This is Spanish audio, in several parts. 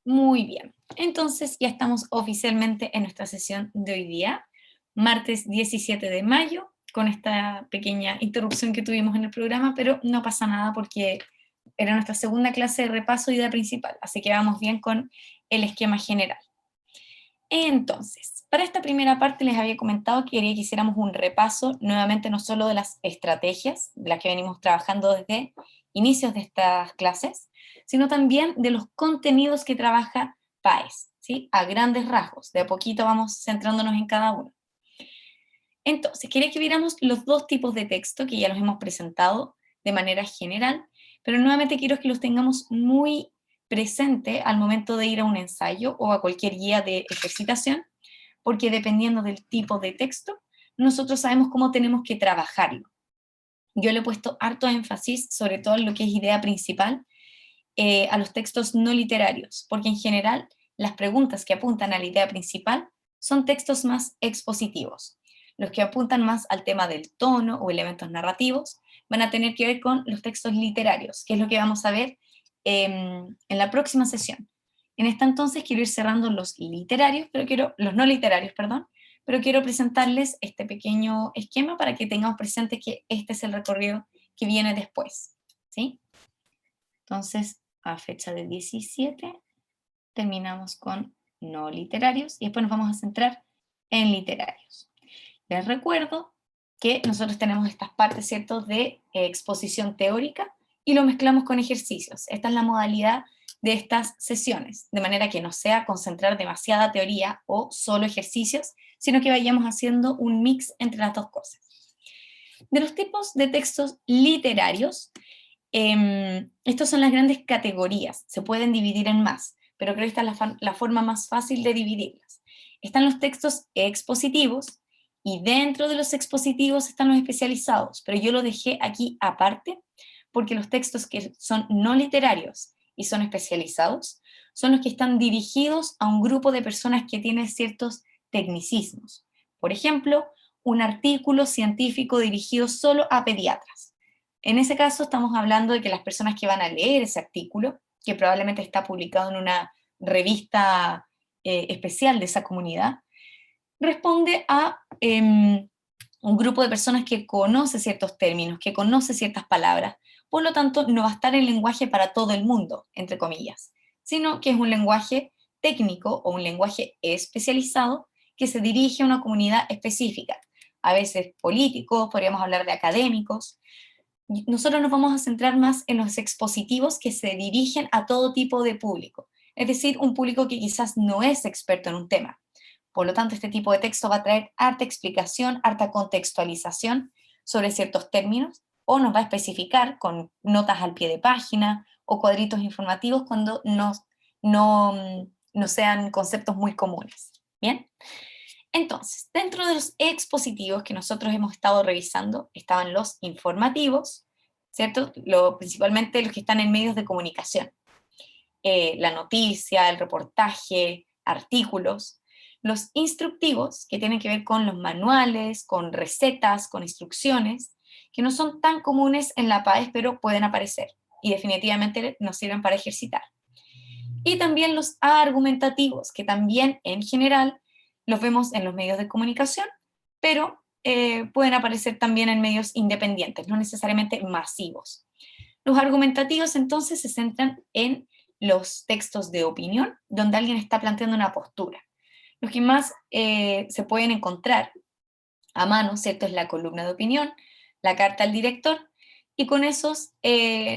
Muy bien. Entonces ya estamos oficialmente en nuestra sesión de hoy día, martes 17 de mayo, con esta pequeña interrupción que tuvimos en el programa, pero no pasa nada porque era nuestra segunda clase de repaso y idea principal, así que vamos bien con el esquema general. Entonces, para esta primera parte les había comentado que quería que hiciéramos un repaso nuevamente no solo de las estrategias, de las que venimos trabajando desde inicios de estas clases, sino también de los contenidos que trabaja PAES, ¿sí? A grandes rasgos, de a poquito vamos centrándonos en cada uno. Entonces, quería que viéramos los dos tipos de texto que ya los hemos presentado de manera general, pero nuevamente quiero que los tengamos muy presente al momento de ir a un ensayo o a cualquier guía de ejercitación, porque dependiendo del tipo de texto, nosotros sabemos cómo tenemos que trabajarlo. Yo le he puesto harto énfasis, sobre todo en lo que es idea principal, a los textos no literarios, porque en general las preguntas que apuntan a la idea principal son textos más expositivos. Los que apuntan más al tema del tono o elementos narrativos van a tener que ver con los textos literarios, que es lo que vamos a ver en la próxima sesión. En esta entonces quiero ir cerrando los literarios, los no literarios, perdón, pero quiero presentarles este pequeño esquema para que tengamos presente que este es el recorrido que viene después, ¿sí? Entonces, a fecha de 17, terminamos con no literarios y después nos vamos a centrar en literarios. Les recuerdo que nosotros tenemos estas partes, ¿cierto?, de exposición teórica y lo mezclamos con ejercicios. Esta es la modalidad de estas sesiones, de manera que no sea concentrar demasiada teoría o solo ejercicios, sino que vayamos haciendo un mix entre las dos cosas. De los tipos de textos literarios, estas son las grandes categorías, se pueden dividir en más, pero creo que esta es la forma más fácil de dividirlas. Están los textos expositivos y dentro de los expositivos están los especializados, pero yo lo dejé aquí aparte porque los textos que son no literarios y son especializados son los que están dirigidos a un grupo de personas que tienen ciertos tecnicismos. Por ejemplo, un artículo científico dirigido solo a pediatras. En ese caso estamos hablando de que las personas que van a leer ese artículo, que probablemente está publicado en una revista especial de esa comunidad, responde a un grupo de personas que conoce ciertos términos, que conoce ciertas palabras, por lo tanto no va a estar el lenguaje para todo el mundo, entre comillas, sino que es un lenguaje técnico o un lenguaje especializado que se dirige a una comunidad específica, a veces políticos, podríamos hablar de académicos. Nosotros nos vamos a centrar más en los expositivos que se dirigen a todo tipo de público, es decir, un público que quizás no es experto en un tema. Por lo tanto, este tipo de texto va a traer harta explicación, harta contextualización sobre ciertos términos, o nos va a especificar con notas al pie de página o cuadritos informativos cuando no sean conceptos muy comunes. ¿Bien? Entonces, dentro de los expositivos que nosotros hemos estado revisando, estaban los informativos, ¿cierto? Principalmente los que están en medios de comunicación. La noticia, el reportaje, artículos. Los instructivos, que tienen que ver con los manuales, con recetas, con instrucciones, que no son tan comunes en la PAES, pero pueden aparecer y definitivamente nos sirven para ejercitar. Y también los argumentativos, que también en general los vemos en los medios de comunicación, pero pueden aparecer también en medios independientes, no necesariamente masivos. Los argumentativos entonces se centran en los textos de opinión, donde alguien está planteando una postura. Los que más se pueden encontrar a mano, ¿cierto? Es la columna de opinión, la carta al director, y con esos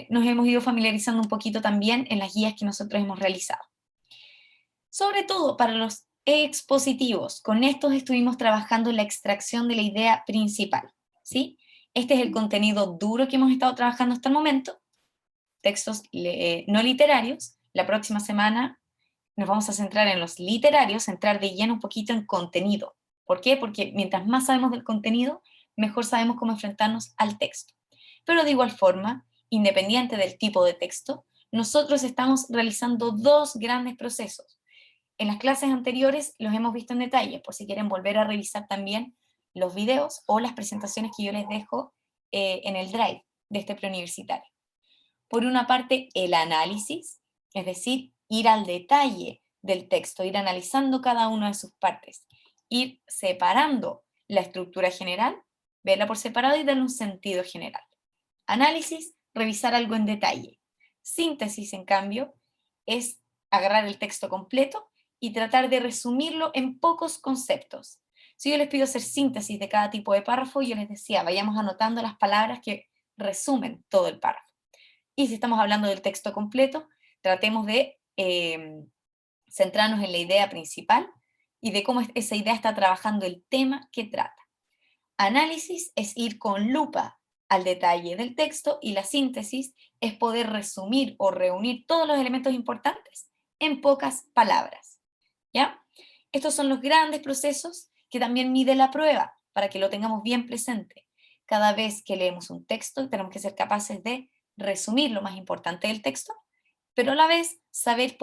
nos hemos ido familiarizando un poquito también en las guías que nosotros hemos realizado. Sobre todo para los expositivos, con estos estuvimos trabajando en la extracción de la idea principal, ¿sí? Este es el contenido duro que hemos estado trabajando hasta el momento, textos no literarios. La próxima semana nos vamos a centrar en los literarios, entrar de lleno un poquito en contenido. ¿Por qué? Porque mientras más sabemos del contenido, mejor sabemos cómo enfrentarnos al texto. Pero de igual forma, independiente del tipo de texto, nosotros estamos realizando dos grandes procesos. En las clases anteriores los hemos visto en detalle, por si quieren volver a revisar también los videos o las presentaciones que yo les dejo en el drive de este preuniversitario. Por una parte, el análisis, es decir, ir al detalle del texto, ir analizando cada una de sus partes, ir separando la estructura general, verla por separado y darle un sentido general. Análisis, revisar algo en detalle. Síntesis, en cambio, es agarrar el texto completo y tratar de resumirlo en pocos conceptos. Si yo les pido hacer síntesis de cada tipo de párrafo, yo les decía, vayamos anotando las palabras que resumen todo el párrafo. Y si estamos hablando del texto completo, tratemos de centrarnos en la idea principal y de cómo esa idea está trabajando el tema que trata. Análisis es ir con lupa al detalle del texto y la síntesis es poder resumir o reunir todos los elementos importantes en pocas palabras. ¿Ya? Estos son los grandes procesos que también mide la prueba, para que lo tengamos bien presente. Cada vez que leemos un texto, tenemos que ser capaces de resumir lo más importante del texto, pero a la vez saber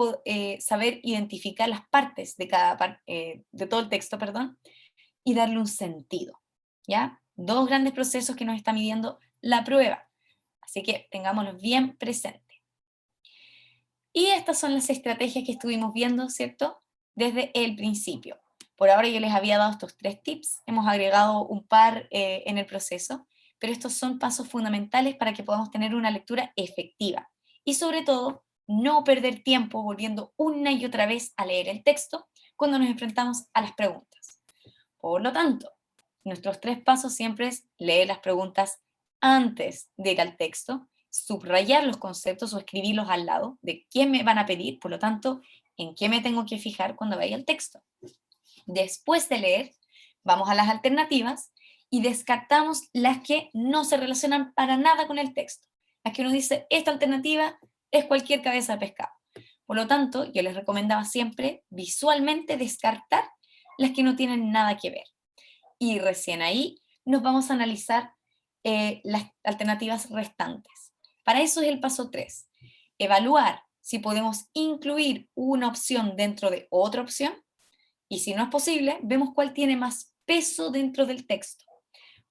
identificar las partes de todo el texto, perdón, y darle un sentido. ¿Ya? Dos grandes procesos que nos está midiendo la prueba. Así que tengámoslos bien presentes. Y estas son las estrategias que estuvimos viendo, ¿cierto? Desde el principio. Por ahora yo les había dado estos 3 tips, hemos agregado un par en el proceso, pero estos son pasos fundamentales para que podamos tener una lectura efectiva. Y sobre todo, no perder tiempo volviendo una y otra vez a leer el texto cuando nos enfrentamos a las preguntas. Por lo tanto, nuestros 3 pasos siempre es leer las preguntas antes de ir al texto, subrayar los conceptos o escribirlos al lado de qué me van a pedir, por lo tanto, en qué me tengo que fijar cuando vaya al texto. Después de leer, vamos a las alternativas y descartamos las que no se relacionan para nada con el texto. Las que uno dice, esta alternativa es cualquier cabeza de pescado. Por lo tanto, yo les recomendaba siempre visualmente descartar las que no tienen nada que ver. Y recién ahí nos vamos a analizar las alternativas restantes. Para eso es el paso 3. Evaluar si podemos incluir una opción dentro de otra opción y si no es posible, vemos cuál tiene más peso dentro del texto.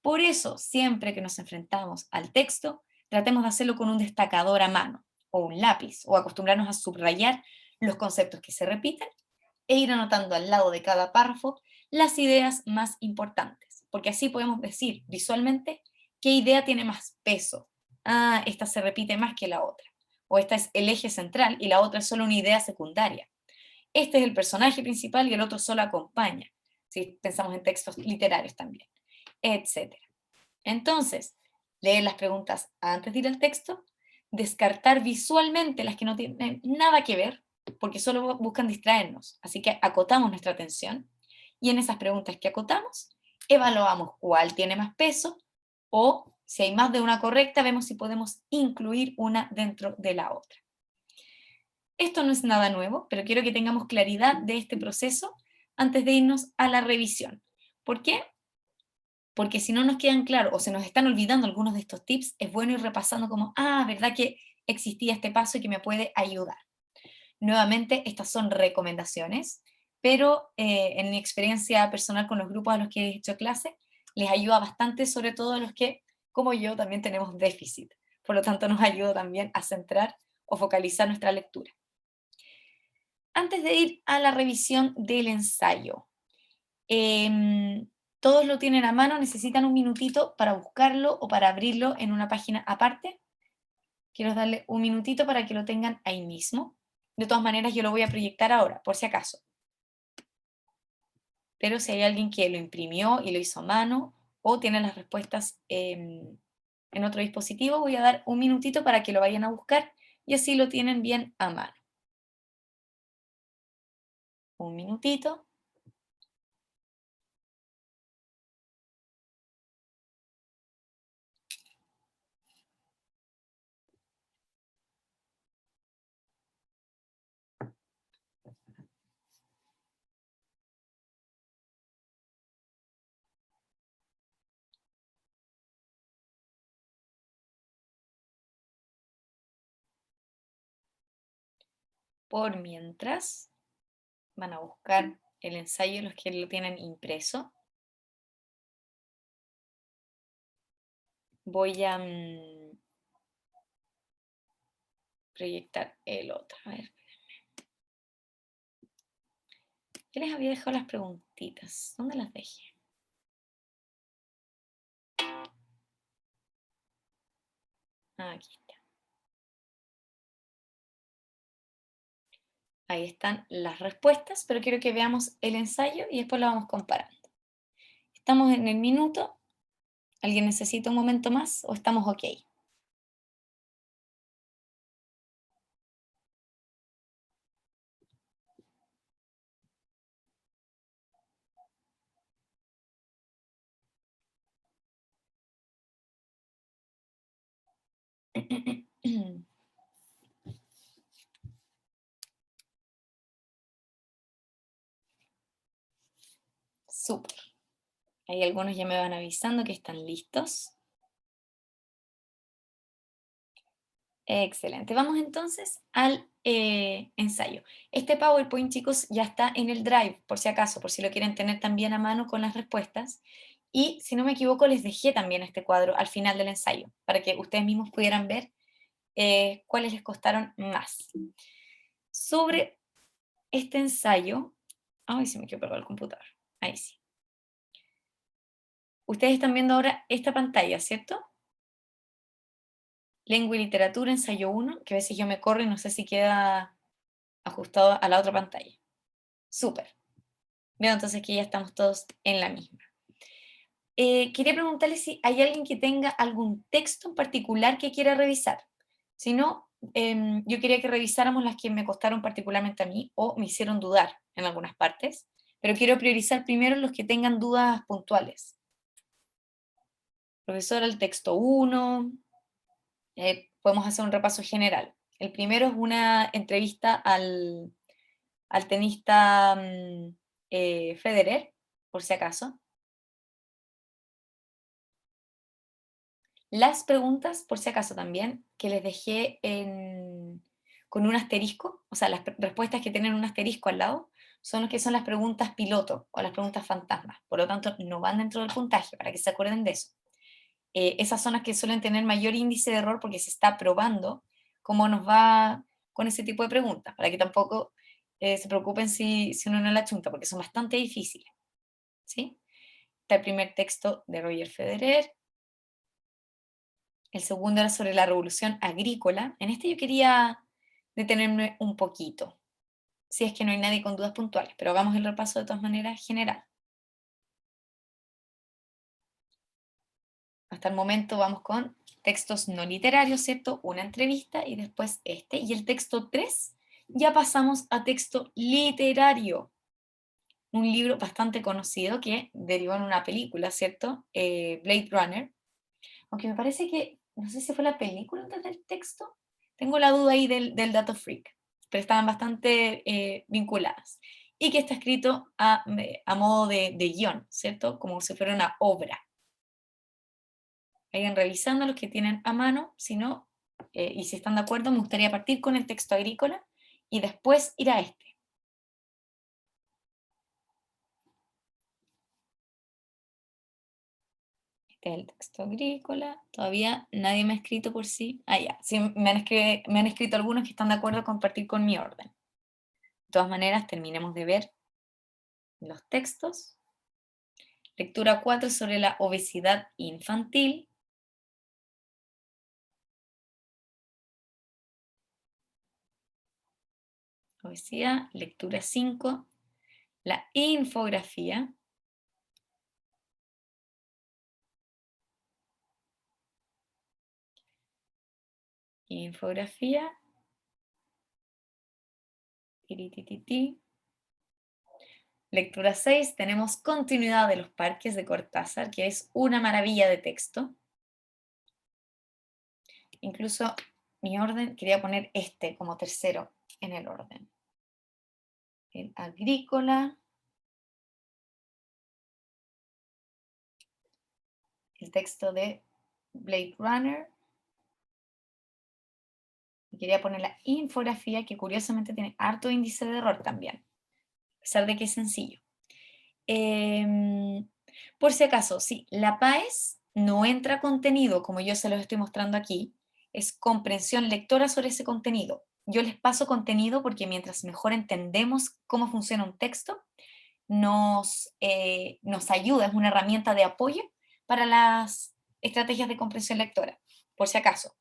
Por eso, siempre que nos enfrentamos al texto, tratemos de hacerlo con un destacador a mano o un lápiz o acostumbrarnos a subrayar los conceptos que se repiten e ir anotando al lado de cada párrafo las ideas más importantes, porque así podemos decir visualmente qué idea tiene más peso. Ah, esta se repite más que la otra, o esta es el eje central y la otra es solo una idea secundaria. Este es el personaje principal y el otro solo acompaña, si pensamos en textos literarios también, etcétera. Entonces, leer las preguntas antes de ir al texto, descartar visualmente las que no tienen nada que ver, porque solo buscan distraernos, así que acotamos nuestra atención y en esas preguntas que acotamos, evaluamos cuál tiene más peso o si hay más de una correcta, vemos si podemos incluir una dentro de la otra. Esto no es nada nuevo, pero quiero que tengamos claridad de este proceso antes de irnos a la revisión. ¿Por qué? Porque si no nos quedan claros o se nos están olvidando algunos de estos tips, es bueno ir repasando como, ¿verdad que existía este paso y que me puede ayudar? Nuevamente, estas son recomendaciones, pero en mi experiencia personal con los grupos a los que he hecho clase, les ayuda bastante, sobre todo a los que, como yo, también tenemos déficit. Por lo tanto, nos ayuda también a centrar o focalizar nuestra lectura. Antes de ir a la revisión del ensayo, todos lo tienen a mano, necesitan un minutito para buscarlo o para abrirlo en una página aparte. Quiero darle un minutito para que lo tengan ahí mismo. De todas maneras, yo lo voy a proyectar ahora, por si acaso. Pero si hay alguien que lo imprimió y lo hizo a mano o tiene las respuestas en otro dispositivo, voy a dar un minutito para que lo vayan a buscar y así lo tienen bien a mano. Un minutito. Por mientras, van a buscar el ensayo los que lo tienen impreso. Voy a proyectar el otro. A ver. Yo les había dejado las preguntitas. ¿Dónde las dejé? Aquí está. Ahí están las respuestas, pero quiero que veamos el ensayo y después lo vamos comparando. ¿Estamos en el minuto? ¿Alguien necesita un momento más o estamos ok? Súper. Ahí algunos ya me van avisando que están listos. Excelente. Vamos entonces al ensayo. Este PowerPoint, chicos, ya está en el Drive, por si acaso, por si lo quieren tener también a mano con las respuestas. Y si no me equivoco, les dejé también este cuadro al final del ensayo, para que ustedes mismos pudieran ver cuáles les costaron más. Sobre este ensayo, ay, se me quedó pegado el computador. Ahí sí. Ustedes están viendo ahora esta pantalla, ¿cierto? Lengua y literatura, ensayo 1, que a veces yo me corro y no sé si queda ajustado a la otra pantalla. Súper. Veo entonces que ya estamos todos en la misma. Quería preguntarles si hay alguien que tenga algún texto en particular que quiera revisar. Si no, yo quería que revisáramos las que me costaron particularmente a mí o me hicieron dudar en algunas partes, pero quiero priorizar primero los que tengan dudas puntuales. Profesora, el texto 1, podemos hacer un repaso general. El primero es una entrevista al tenista Federer, por si acaso. Las preguntas, por si acaso también, que les dejé con un asterisco, o sea, las respuestas que tienen un asterisco al lado, son los que son las preguntas piloto o las preguntas fantasmas. Por lo tanto, no van dentro del puntaje, para que se acuerden de eso. Esas son las que suelen tener mayor índice de error porque se está probando cómo nos va con ese tipo de preguntas, para que tampoco se preocupen si uno no la chunta, porque son bastante difíciles. ¿Sí? Está el primer texto de Roger Federer. El segundo era sobre la revolución agrícola. En este yo quería detenerme un poquito, si es que no hay nadie con dudas puntuales, pero hagamos el repaso de todas maneras general. Hasta el momento vamos con textos no literarios, ¿cierto? Una entrevista y después este. Y el texto 3 ya pasamos a texto literario. Un libro bastante conocido que derivó en una película, ¿cierto? Blade Runner. Aunque me parece que, no sé si fue la película antes del texto. Tengo la duda ahí del dato freak, pero estaban bastante vinculadas. Y que está escrito a modo de guión, ¿cierto? Como si fuera una obra. Vayan revisando los que tienen a mano, si no, y si están de acuerdo, me gustaría partir con el texto agrícola y después ir a este. Este es el texto agrícola. Todavía nadie me ha escrito por sí. Ah, ya. Sí, me han escrito algunos que están de acuerdo con partir con mi orden. De todas maneras, terminemos de ver los textos. Lectura 4 sobre la obesidad infantil. Obesidad. Lectura 5, la infografía. Infografía. Tiritititi. Lectura 6, tenemos Continuidad de los parques de Cortázar, que es una maravilla de texto. Incluso mi orden, quería poner este como tercero en el orden. El agrícola. El texto de Blade Runner. Y quería poner la infografía, que curiosamente tiene harto índice de error también, a pesar de que es sencillo. Por si acaso, sí, la PAES no entra contenido, como yo se los estoy mostrando aquí, es comprensión lectora sobre ese contenido. yo les paso contenido porque mientras mejor entendemos cómo funciona un texto, nos ayuda, es una herramienta de apoyo para las estrategias de comprensión lectora. Por si acaso,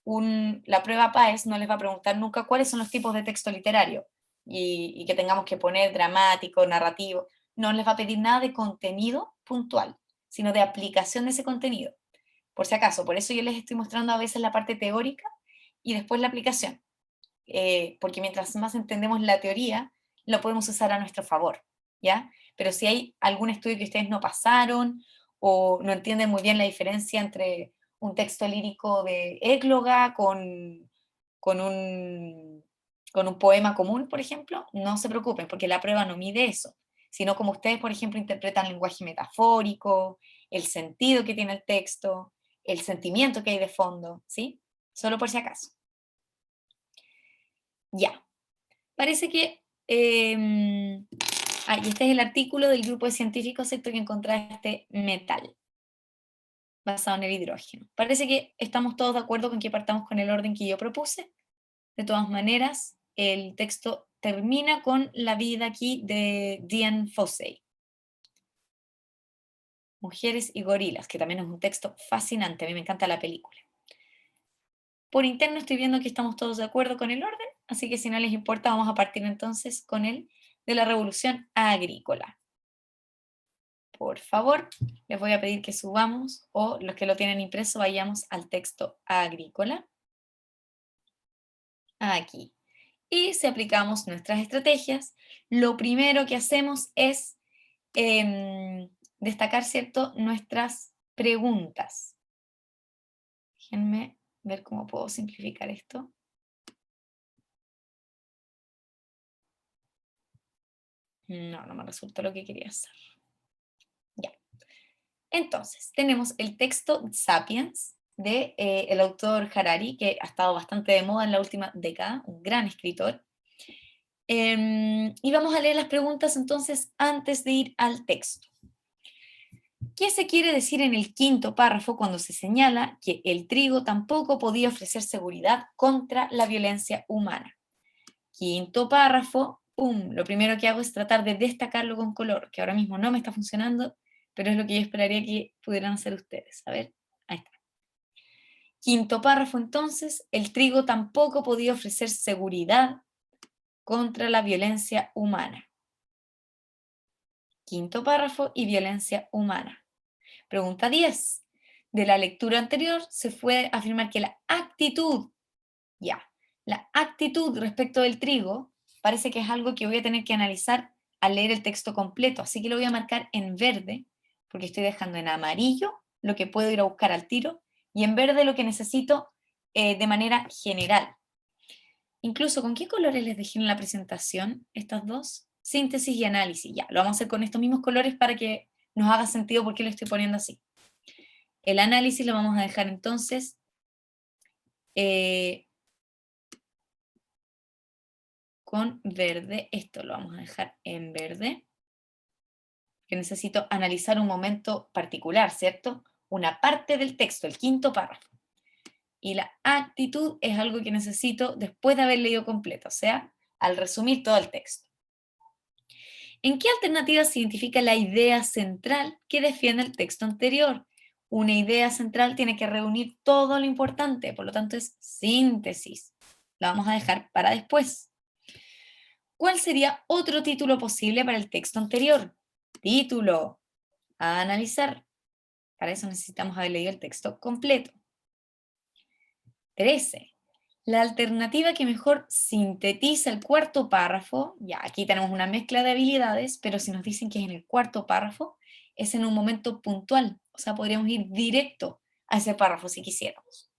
la prueba PAES no les va a preguntar nunca cuáles son los tipos de texto literario y que tengamos que poner dramático, narrativo. No les va a pedir nada de contenido puntual, sino de aplicación de ese contenido. Por si acaso, por eso yo les estoy mostrando a veces la parte teórica y después la aplicación, porque mientras más entendemos la teoría, lo podemos usar a nuestro favor, ¿ya? Pero si hay algún estudio que ustedes no pasaron o no entienden muy bien la diferencia entre un texto lírico de égloga con un, con un poema común, por ejemplo, no se preocupen, porque la prueba no mide eso, sino como ustedes, por ejemplo, interpretan lenguaje metafórico, el sentido que tiene el texto, el sentimiento que hay de fondo, ¿sí? Solo por si acaso. Ya, parece que... y este es el artículo del grupo de científicos, ¿cierto?, que encontraste metal basado en el hidrógeno. Parece que estamos todos de acuerdo con que partamos con el orden que yo propuse. De todas maneras, el texto termina con la vida aquí de Dian Fossey. Mujeres y gorilas, que también es un texto fascinante, a mí me encanta la película. Por interno estoy viendo que estamos todos de acuerdo con el orden, así que si no les importa, vamos a partir entonces con el de la revolución agrícola. Por favor, les voy a pedir que subamos, o los que lo tienen impreso, vayamos al texto agrícola. Aquí. Y si aplicamos nuestras estrategias, lo primero que hacemos es destacar, ¿cierto?, nuestras preguntas. Déjenme ver cómo puedo simplificar esto. No me resulta lo que quería hacer. Ya. Entonces, tenemos el texto Sapiens de el autor Harari, que ha estado bastante de moda en la última década, un gran escritor. Y vamos a leer las preguntas entonces antes de ir al texto. ¿Qué se quiere decir en el quinto párrafo cuando se señala que el trigo tampoco podía ofrecer seguridad contra la violencia humana? Quinto párrafo, ¡pum! Lo primero que hago es tratar de destacarlo con color, que ahora mismo no me está funcionando, pero es lo que yo esperaría que pudieran hacer ustedes. A ver, ahí está. Quinto párrafo, entonces, el trigo tampoco podía ofrecer seguridad contra la violencia humana. Quinto párrafo y violencia humana. Pregunta 10. De la lectura anterior se puede afirmar que la actitud respecto del trigo parece que es algo que voy a tener que analizar al leer el texto completo, así que lo voy a marcar en verde, porque estoy dejando en amarillo lo que puedo ir a buscar al tiro, y en verde lo que necesito de manera general. Incluso, ¿con qué colores les dejé en la presentación estas dos? Síntesis y análisis. Ya, lo vamos a hacer con estos mismos colores para que nos haga sentido por qué lo estoy poniendo así. El análisis lo vamos a dejar entonces con verde. Esto lo vamos a dejar en verde, que necesito analizar un momento particular, ¿cierto? Una parte del texto, el quinto párrafo. Y la actitud es algo que necesito después de haber leído completo, o sea, al resumir todo el texto. ¿En qué alternativa se identifica la idea central que defiende el texto anterior? Una idea central tiene que reunir todo lo importante, por lo tanto es síntesis. La vamos a dejar para después. ¿Cuál sería otro título posible para el texto anterior? Título. A analizar. Para eso necesitamos haber leído el texto completo. 13. La alternativa que mejor sintetiza el cuarto párrafo, ya aquí tenemos una mezcla de habilidades, pero si nos dicen que es en el cuarto párrafo, es en un momento puntual, o sea, podríamos ir directo a ese párrafo si quisiéramos.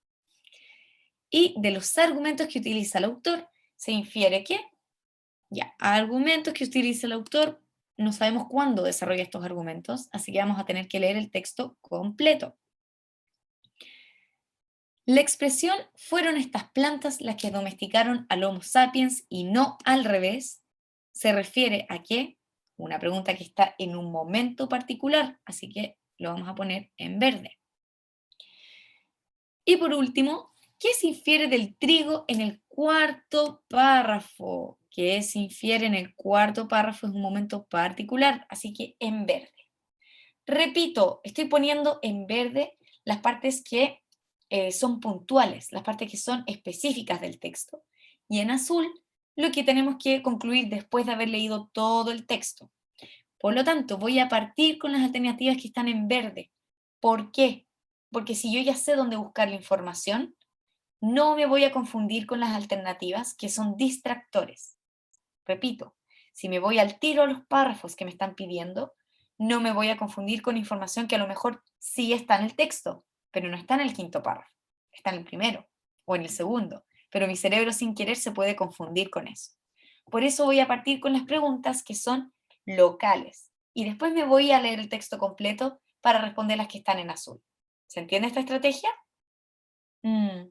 Y de los argumentos que utiliza el autor, se infiere que, argumentos que utiliza el autor, no sabemos cuándo desarrolla estos argumentos, así que vamos a tener que leer el texto completo. La expresión "fueron estas plantas las que domesticaron al Homo sapiens y no al revés" se refiere a que, una pregunta que está en un momento particular, así que lo vamos a poner en verde. Y por último, ¿Qué se infiere del trigo en el cuarto párrafo? ¿Qué se infiere en el cuarto párrafo? Es un momento particular, así que en verde. Repito, estoy poniendo en verde las partes que son puntuales, las partes que son específicas del texto. Y en azul, lo que tenemos que concluir después de haber leído todo el texto. Por lo tanto, voy a partir con las alternativas que están en verde. ¿Por qué? Porque si yo ya sé dónde buscar la información, no me voy a confundir con las alternativas que son distractores. Repito, si me voy al tiro a los párrafos que me están pidiendo, no me voy a confundir con información que a lo mejor sí está en el texto, pero no está en el quinto párrafo, está en el primero o en el segundo, pero mi cerebro sin querer se puede confundir con eso. Por eso voy a partir con las preguntas que son locales y después me voy a leer el texto completo para responder las que están en azul. ¿Se entiende esta estrategia? Mm.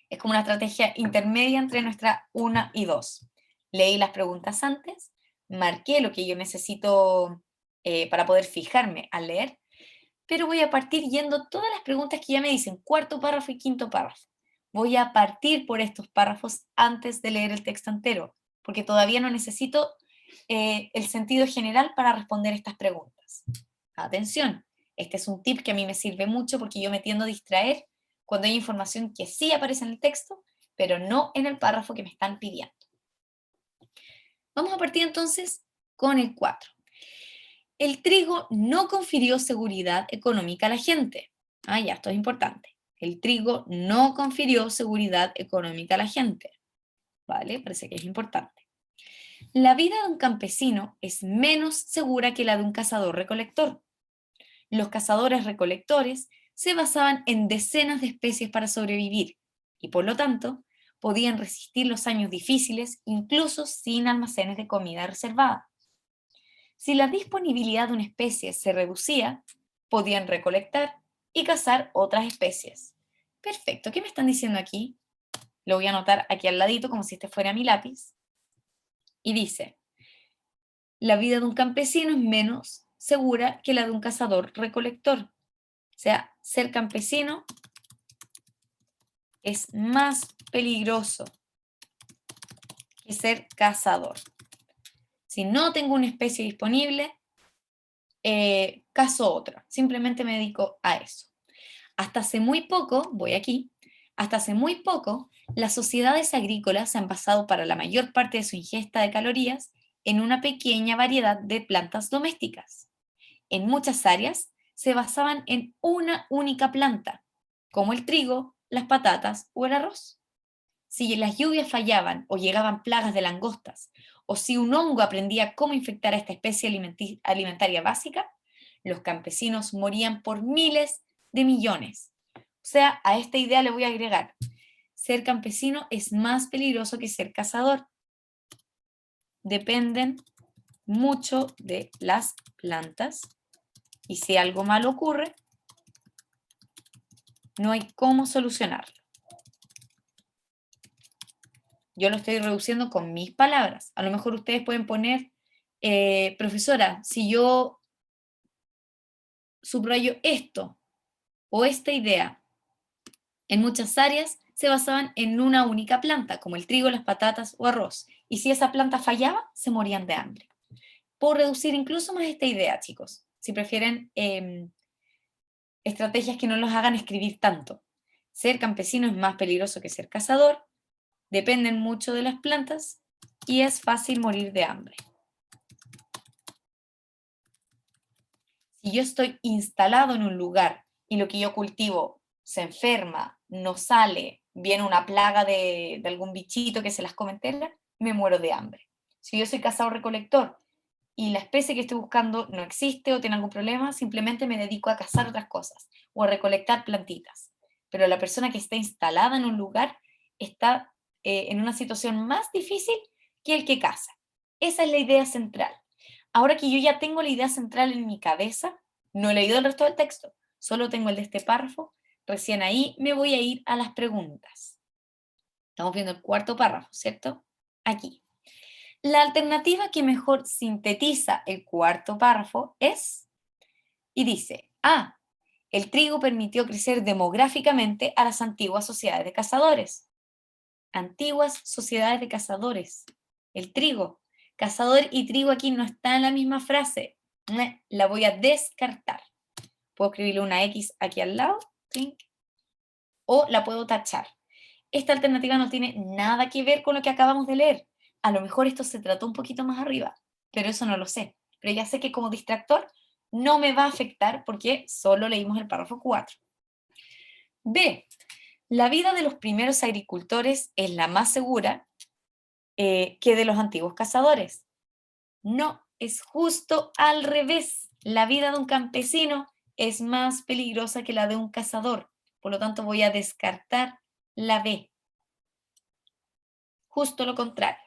Es como una estrategia intermedia entre nuestra 1 y 2. Leí las preguntas antes, marqué lo que yo necesito para poder fijarme al leer, pero voy a partir yendo todas las preguntas que ya me dicen, cuarto párrafo y quinto párrafo. Voy a partir por estos párrafos antes de leer el texto entero, porque todavía no necesito el sentido general para responder estas preguntas. Atención, este es un tip que a mí me sirve mucho porque yo me tiendo a distraer cuando hay información que sí aparece en el texto, pero no en el párrafo que me están pidiendo. Vamos a partir entonces con el 4. El trigo no confirió seguridad económica a la gente. Ah, ya, esto es importante. El trigo no confirió seguridad económica a la gente. ¿Vale? Parece que es importante. La vida de un campesino es menos segura que la de un cazador-recolector. Los cazadores-recolectores se basaban en decenas de especies para sobrevivir y, por lo tanto, podían resistir los años difíciles incluso sin almacenes de comida reservada. Si la disponibilidad de una especie se reducía, podían recolectar y cazar otras especies. Perfecto, ¿qué me están diciendo aquí? Lo voy a anotar aquí al ladito como si este fuera mi lápiz. Y dice, la vida de un campesino es menos segura que la de un cazador-recolector. O sea, ser campesino es más peligroso que ser cazador. Si no tengo una especie disponible, cazo otra. Simplemente me dedico a eso. Hasta hace muy poco, voy aquí, hasta hace muy poco, las sociedades agrícolas se han basado para la mayor parte de su ingesta de calorías en una pequeña variedad de plantas domésticas. En muchas áreas se basaban en una única planta, como el trigo, las patatas o el arroz. Si las lluvias fallaban o llegaban plagas de langostas, o si un hongo aprendía cómo infectar a esta especie alimentaria básica, los campesinos morían por miles de millones. O sea, a esta idea le voy a agregar, ser campesino es más peligroso que ser cazador. Dependen mucho de las plantas y si algo malo ocurre, no hay cómo solucionarlo. Yo lo estoy reduciendo con mis palabras. A lo mejor ustedes pueden poner, profesora, si yo subrayo esto o esta idea, en muchas áreas se basaban en una única planta, como el trigo, las patatas o arroz. Y si esa planta fallaba, se morían de hambre. Puedo reducir incluso más esta idea, chicos, si prefieren estrategias que no los hagan escribir tanto. Ser campesino es más peligroso que ser cazador, dependen mucho de las plantas y es fácil morir de hambre. Si yo estoy instalado en un lugar y lo que yo cultivo se enferma, no sale, viene una plaga de algún bichito que se las come enteras, me muero de hambre. Si yo soy cazador-recolector y la especie que estoy buscando no existe o tiene algún problema, simplemente me dedico a cazar otras cosas o a recolectar plantitas. Pero la persona que está instalada en un lugar está en una situación más difícil que el que caza. Esa es la idea central. Ahora que yo ya tengo la idea central en mi cabeza, no he leído el resto del texto, solo tengo el de este párrafo, recién ahí me voy a ir a las preguntas. Estamos viendo el cuarto párrafo, ¿cierto? Aquí. La alternativa que mejor sintetiza el cuarto párrafo es, y dice, A, El trigo permitió crecer demográficamente a las antiguas sociedades de cazadores. Antiguas sociedades de cazadores. El trigo. Cazador y trigo aquí no están en la misma frase. La voy a descartar. Puedo escribirle una X aquí al lado, o la puedo tachar. Esta alternativa no tiene nada que ver con lo que acabamos de leer. A lo mejor esto se trató un poquito más arriba, pero eso no lo sé. Pero ya sé que como distractor no me va a afectar porque solo leímos el párrafo 4. B. La vida de los primeros agricultores es la más segura que de los antiguos cazadores. No, es justo al revés. La vida de un campesino es más peligrosa que la de un cazador. Por lo tanto, voy a descartar la B. Justo lo contrario.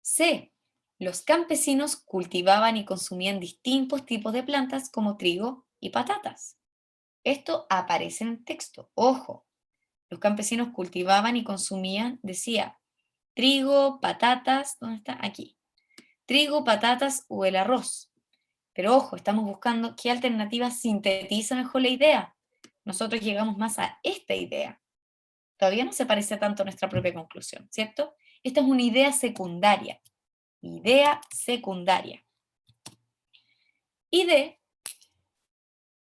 C. Los campesinos cultivaban y consumían distintos tipos de plantas como trigo y patatas. Esto aparece en el texto. Ojo, los campesinos cultivaban y consumían, decía, trigo, patatas, ¿dónde está? Aquí. Trigo, patatas o el arroz. Pero ojo, estamos buscando qué alternativa sintetiza mejor la idea. Nosotros llegamos más a esta idea. Todavía no se parece tanto a nuestra propia conclusión, ¿cierto? Esta es una idea secundaria. Idea secundaria. Y D,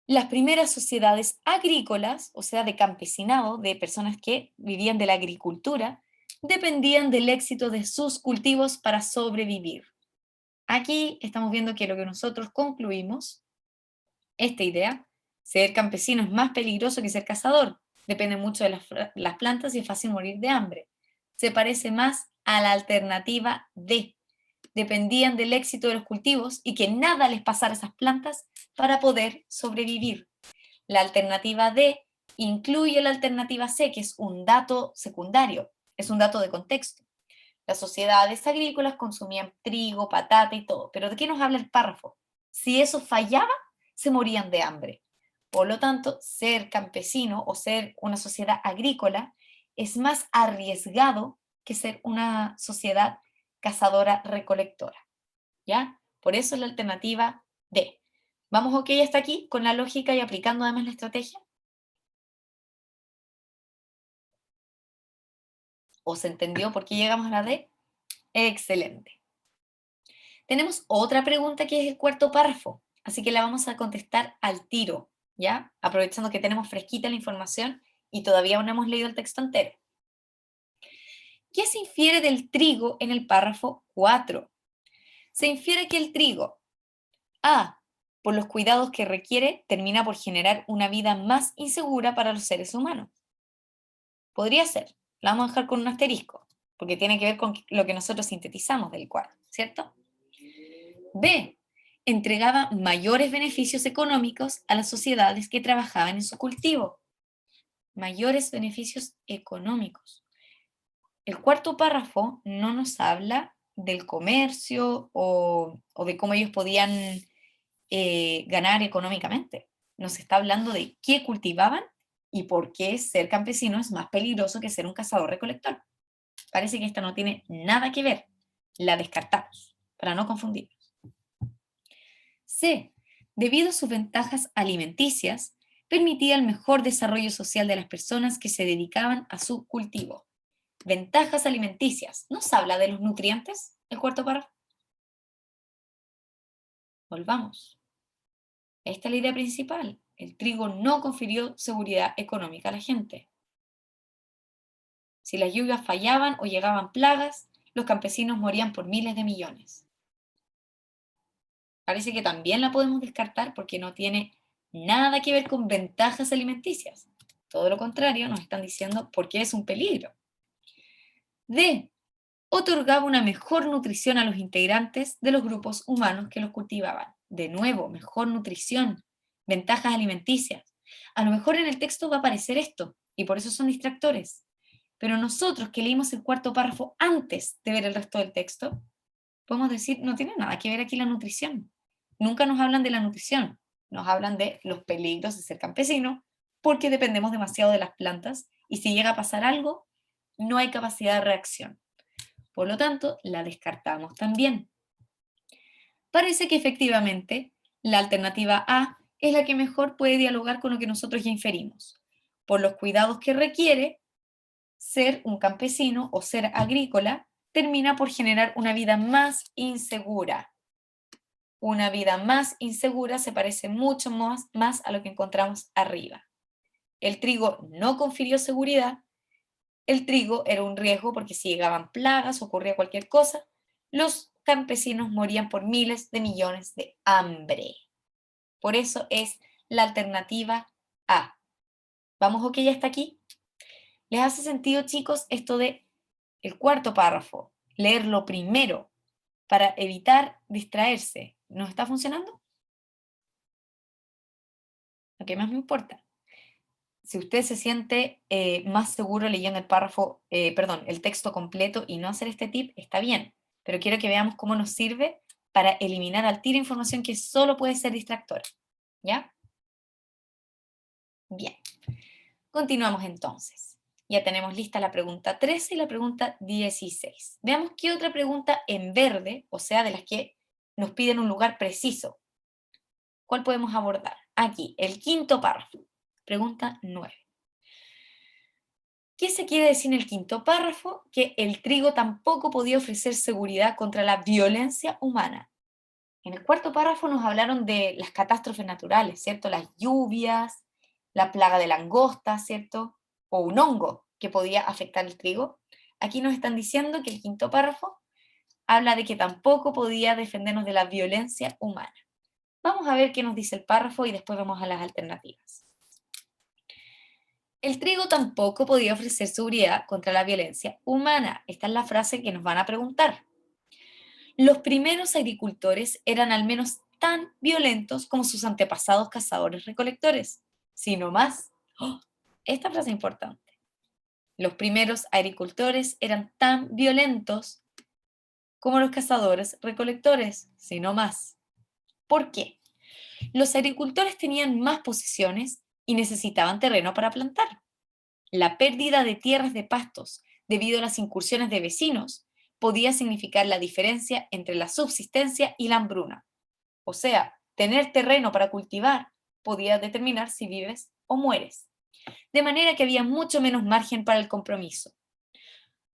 las primeras sociedades agrícolas, o sea, de campesinado, de personas que vivían de la agricultura, dependían del éxito de sus cultivos para sobrevivir. Aquí estamos viendo que lo que nosotros concluimos, esta idea, ser campesino es más peligroso que ser cazador, depende mucho de las plantas y es fácil morir de hambre. Se parece más a la alternativa D, dependían del éxito de los cultivos y que nada les pasara a esas plantas para poder sobrevivir. La alternativa D incluye la alternativa C, que es un dato secundario, es un dato de contexto. Las sociedades agrícolas consumían trigo, patata y todo, pero ¿de qué nos habla el párrafo? Si eso fallaba, se morían de hambre. Por lo tanto, ser campesino o ser una sociedad agrícola es más arriesgado que ser una sociedad cazadora-recolectora, ¿ya? Por eso es la alternativa D. ¿Vamos ok hasta aquí con la lógica y aplicando además la estrategia? ¿O se entendió por qué llegamos a la D? Excelente. Tenemos otra pregunta que es el cuarto párrafo, así que la vamos a contestar al tiro, ¿ya? Aprovechando que tenemos fresquita la información y todavía no hemos leído el texto entero. ¿Qué se infiere del trigo en el párrafo 4? Se infiere que el trigo, A, por los cuidados que requiere, termina por generar una vida más insegura para los seres humanos. Podría ser, la vamos a dejar con un asterisco, porque tiene que ver con lo que nosotros sintetizamos del cuadro, ¿cierto? B, entregaba mayores beneficios económicos a las sociedades que trabajaban en su cultivo. Mayores beneficios económicos. El cuarto párrafo no nos habla del comercio o de cómo ellos podían ganar económicamente. Nos está hablando de qué cultivaban y por qué ser campesino es más peligroso que ser un cazador-recolector. Parece que esto no tiene nada que ver. La descartamos, para no confundirnos. C. Debido a sus ventajas alimenticias, permitía el mejor desarrollo social de las personas que se dedicaban a su cultivo. Ventajas alimenticias. ¿Nos habla de los nutrientes? El cuarto párrafo. Volvamos. Esta es la idea principal. El trigo no confirió seguridad económica a la gente. Si las lluvias fallaban o llegaban plagas, los campesinos morían por miles de millones. Parece que también la podemos descartar porque no tiene nada que ver con ventajas alimenticias. Todo lo contrario, nos están diciendo por qué es un peligro. D. Otorgaba una mejor nutrición a los integrantes de los grupos humanos que los cultivaban. De nuevo, mejor nutrición, ventajas alimenticias. A lo mejor en el texto va a aparecer esto, y por eso son distractores. Pero nosotros que leímos el cuarto párrafo antes de ver el resto del texto, podemos decir, no tiene nada que ver aquí la nutrición. Nunca nos hablan de la nutrición, nos hablan de los peligros de ser campesino, porque dependemos demasiado de las plantas, y si llega a pasar algo, no hay capacidad de reacción. Por lo tanto, la descartamos también. Parece que efectivamente la alternativa A es la que mejor puede dialogar con lo que nosotros ya inferimos, por los cuidados que requiere. Ser un campesino o ser agrícola termina por generar una vida más insegura. Una vida más insegura se parece mucho más a lo que encontramos arriba. El trigo no confirió seguridad, el trigo era un riesgo porque si llegaban plagas o ocurría cualquier cosa, los campesinos morían por miles de millones de hambre. Por eso es la alternativa A. ¿Vamos ok hasta aquí? ¿Les hace sentido, chicos, esto de el cuarto párrafo? Leerlo primero para evitar distraerse. ¿Nos está funcionando? Lo que más me importa. Si usted se siente más seguro leyendo el párrafo, perdón, el texto completo y no hacer este tip, está bien. Pero quiero que veamos cómo nos sirve para eliminar al tiro información que solo puede ser distractora. ¿Ya? Bien. Continuamos entonces. Ya tenemos lista la pregunta 13 y la pregunta 16. Veamos qué otra pregunta en verde, o sea, de las que nos piden un lugar preciso. ¿Cuál podemos abordar? Aquí, el quinto párrafo. Pregunta 9. ¿Qué se quiere decir en el quinto párrafo? Que el trigo tampoco podía ofrecer seguridad contra la violencia humana. En el cuarto párrafo nos hablaron de las catástrofes naturales, ¿cierto? Las lluvias, la plaga de langosta, ¿cierto? O un hongo que podía afectar el trigo. Aquí nos están diciendo que el quinto párrafo habla de que tampoco podía defendernos de la violencia humana. Vamos a ver qué nos dice el párrafo y después vamos a las alternativas. El trigo tampoco podía ofrecer seguridad contra la violencia humana. Esta es la frase que nos van a preguntar. Los primeros agricultores eran al menos tan violentos como sus antepasados cazadores-recolectores, sino más. ¡Oh! Esta frase es importante. Los primeros agricultores eran tan violentos como los cazadores-recolectores, sino más. ¿Por qué? Los agricultores tenían más posesiones y necesitaban terreno para plantar. La pérdida de tierras de pastos debido a las incursiones de vecinos podía significar la diferencia entre la subsistencia y la hambruna. O sea, tener terreno para cultivar podía determinar si vives o mueres. De manera que había mucho menos margen para el compromiso.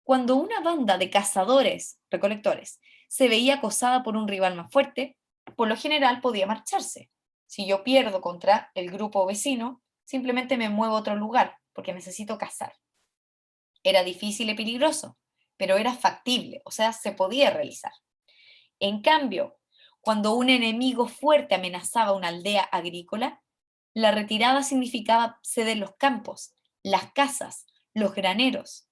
Cuando una banda de cazadores, recolectores, se veía acosada por un rival más fuerte, por lo general podía marcharse. Si yo pierdo contra el grupo vecino, simplemente me muevo a otro lugar porque necesito cazar. Era difícil y peligroso, pero era factible, o sea, se podía realizar. En cambio, cuando un enemigo fuerte amenazaba una aldea agrícola, la retirada significaba ceder los campos, las casas, los graneros.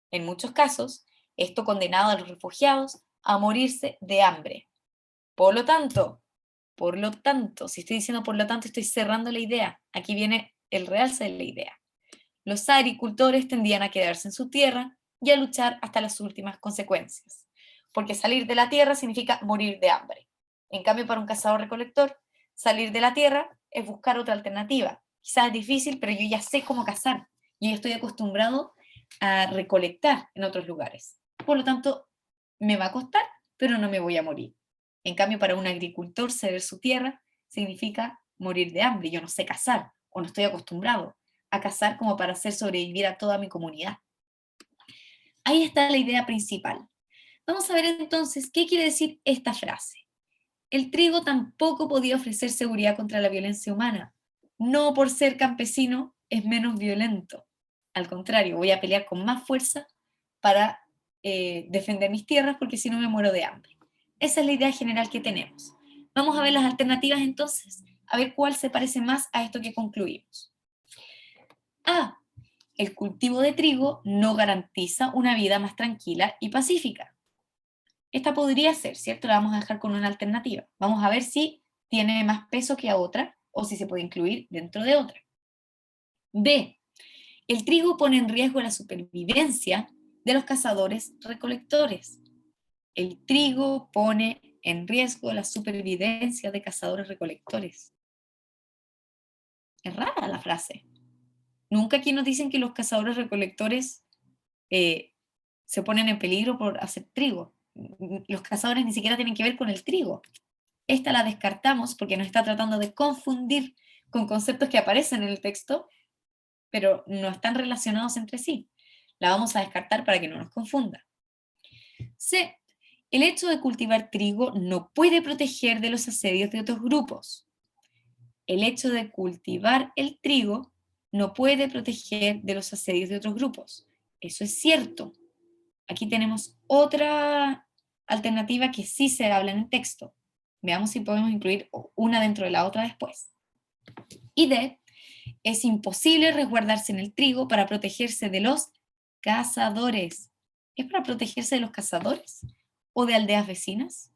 En muchos casos, esto condenaba a los refugiados a morirse de hambre. Por lo tanto, si estoy diciendo por lo tanto, estoy cerrando la idea. Aquí viene el realce de la idea. Los agricultores tendían a quedarse en su tierra y a luchar hasta las últimas consecuencias, porque salir de la tierra significa morir de hambre. En cambio, para un cazador-recolector, salir de la tierra es buscar otra alternativa. Quizás es difícil, pero yo ya sé cómo cazar y yo estoy acostumbrado a recolectar en otros lugares. Por lo tanto, me va a costar, pero no me voy a morir. En cambio, para un agricultor, ceder su tierra significa morir de hambre. Yo no sé cazar o no estoy acostumbrado a cazar como para hacer sobrevivir a toda mi comunidad. Ahí está la idea principal. Vamos a ver entonces qué quiere decir esta frase. El trigo tampoco podía ofrecer seguridad contra la violencia humana. No por ser campesino es menos violento. Al contrario, voy a pelear con más fuerza para defender mis tierras porque si no me muero de hambre. Esa es la idea general que tenemos. Vamos a ver las alternativas entonces, a ver cuál se parece más a esto que concluimos. A. El cultivo de trigo no garantiza una vida más tranquila y pacífica. Esta podría ser, ¿cierto? La vamos a dejar con una alternativa. Vamos a ver si tiene más peso que a otra o si se puede incluir dentro de otra. B. El trigo pone en riesgo la supervivencia de los cazadores-recolectores. El trigo pone en riesgo la supervivencia de cazadores-recolectores. Es rara la frase. Nunca aquí nos dicen que los cazadores-recolectores se ponen en peligro por hacer trigo. Los cazadores ni siquiera tienen que ver con el trigo. Esta la descartamos porque nos está tratando de confundir con conceptos que aparecen en el texto, pero no están relacionados entre sí. La vamos a descartar para que no nos confunda. C. El hecho de cultivar trigo no puede proteger de los asedios de otros grupos. El hecho de cultivar el trigo no puede proteger de los asedios de otros grupos. Eso es cierto. Aquí tenemos otra alternativa que sí se habla en el texto. Veamos si podemos incluir una dentro de la otra después. Y D. Es imposible resguardarse en el trigo para protegerse de los cazadores. ¿Es para protegerse de los cazadores o de aldeas vecinas?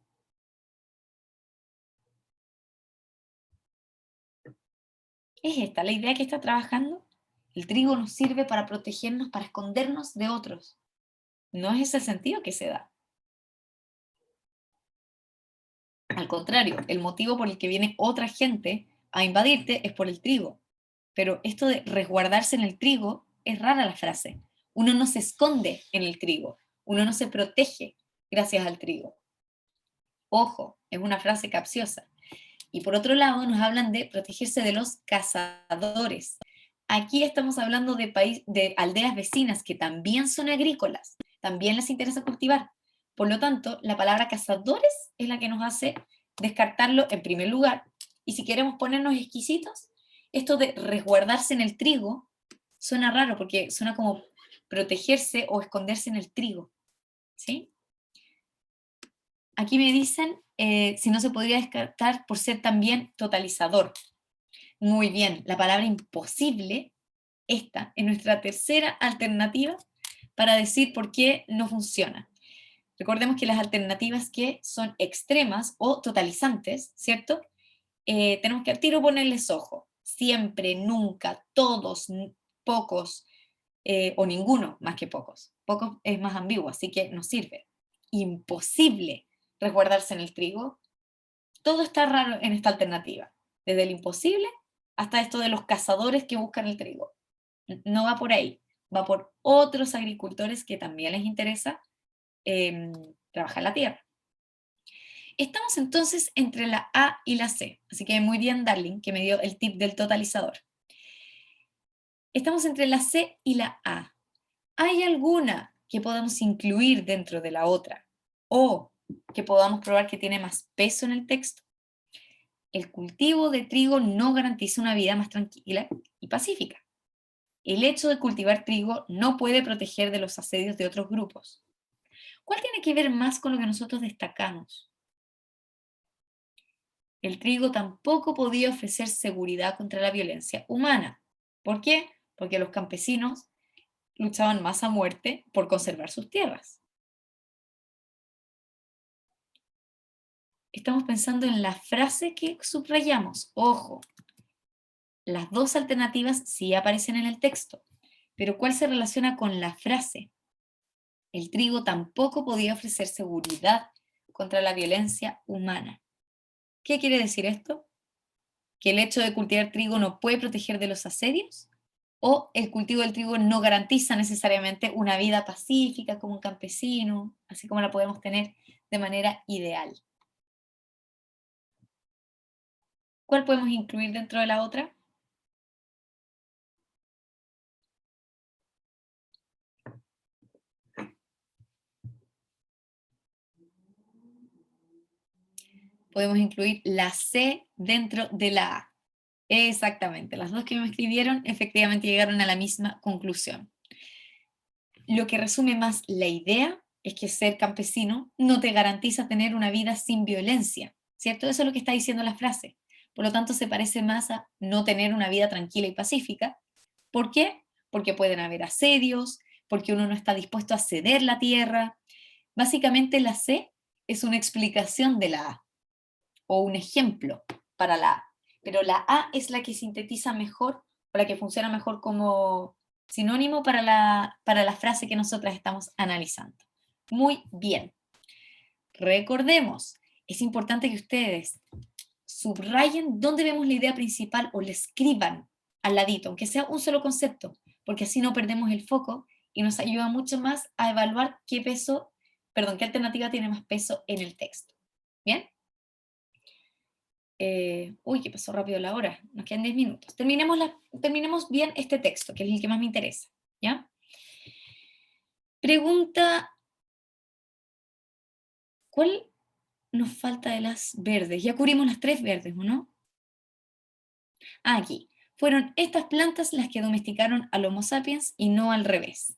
¿Es esta la idea que está trabajando? El trigo nos sirve para protegernos, para escondernos de otros. No es ese el sentido que se da. Al contrario, el motivo por el que viene otra gente a invadirte es por el trigo. Pero esto de resguardarse en el trigo es rara la frase. Uno no se esconde en el trigo, uno no se protege gracias al trigo. Ojo, es una frase capciosa. Y por otro lado, nos hablan de protegerse de los cazadores. Aquí estamos hablando de aldeas vecinas que también son agrícolas, también les interesa cultivar. Por lo tanto, la palabra cazadores es la que nos hace descartarlo en primer lugar. Y si queremos ponernos exquisitos, esto de resguardarse en el trigo suena raro porque suena como protegerse o esconderse en el trigo. ¿Sí? Aquí me dicen si no se podría descartar por ser también totalizador. Muy bien, la palabra imposible, esta es nuestra tercera alternativa para decir por qué no funciona. Recordemos que las alternativas que son extremas o totalizantes, ¿cierto? Tenemos que al tiro ponerles ojo. Siempre, nunca, todos, pocos o ninguno más que pocos. Pocos es más ambiguo, así que no sirve. Imposible resguardarse en el trigo. Todo está raro en esta alternativa. Desde el imposible hasta esto de los cazadores que buscan el trigo. No va por ahí, va por otros agricultores que también les interesa trabajar la tierra. Estamos entonces entre la A y la C, así que muy bien Darling, que me dio el tip del totalizador. Estamos entre la C y la A. ¿Hay alguna que podamos incluir dentro de la otra? ¿O que podamos probar que tiene más peso en el texto? El cultivo de trigo no garantiza una vida más tranquila y pacífica. El hecho de cultivar trigo no puede proteger de los asedios de otros grupos. ¿Cuál tiene que ver más con lo que nosotros destacamos? El trigo tampoco podía ofrecer seguridad contra la violencia humana. ¿Por qué? Porque los campesinos luchaban más a muerte por conservar sus tierras. Estamos pensando en la frase que subrayamos. Ojo, las dos alternativas sí aparecen en el texto, pero ¿cuál se relaciona con la frase? El trigo tampoco podía ofrecer seguridad contra la violencia humana. ¿Qué quiere decir esto? ¿Que el hecho de cultivar trigo no puede proteger de los asedios? ¿O el cultivo del trigo no garantiza necesariamente una vida pacífica como un campesino, así como la podemos tener de manera ideal? ¿Cuál podemos incluir dentro de la otra? Podemos incluir la C dentro de la A. Exactamente, las dos que me escribieron efectivamente llegaron a la misma conclusión. Lo que resume más la idea es que ser campesino no te garantiza tener una vida sin violencia, ¿cierto? Eso es lo que está diciendo la frase. Por lo tanto, se parece más a no tener una vida tranquila y pacífica. ¿Por qué? Porque pueden haber asedios, porque uno no está dispuesto a ceder la tierra. Básicamente la C es una explicación de la A o un ejemplo para la A. Pero la A es la que sintetiza mejor o la que funciona mejor como sinónimo para la frase que nosotras estamos analizando. Muy bien. Recordemos, es importante que ustedes subrayen dónde vemos la idea principal o le escriban al ladito, aunque sea un solo concepto, porque así no perdemos el foco y nos ayuda mucho más a evaluar qué peso, perdón, qué alternativa tiene más peso en el texto. ¿Bien? Uy, que pasó rápido la hora, nos quedan 10 minutos. Terminemos bien este texto, que es el que más me interesa, ¿ya? Pregunta, ¿cuál nos falta de las verdes? Ya cubrimos las 3 verdes, ¿o no? Ah, aquí. Fueron estas plantas las que domesticaron al Homo sapiens y no al revés.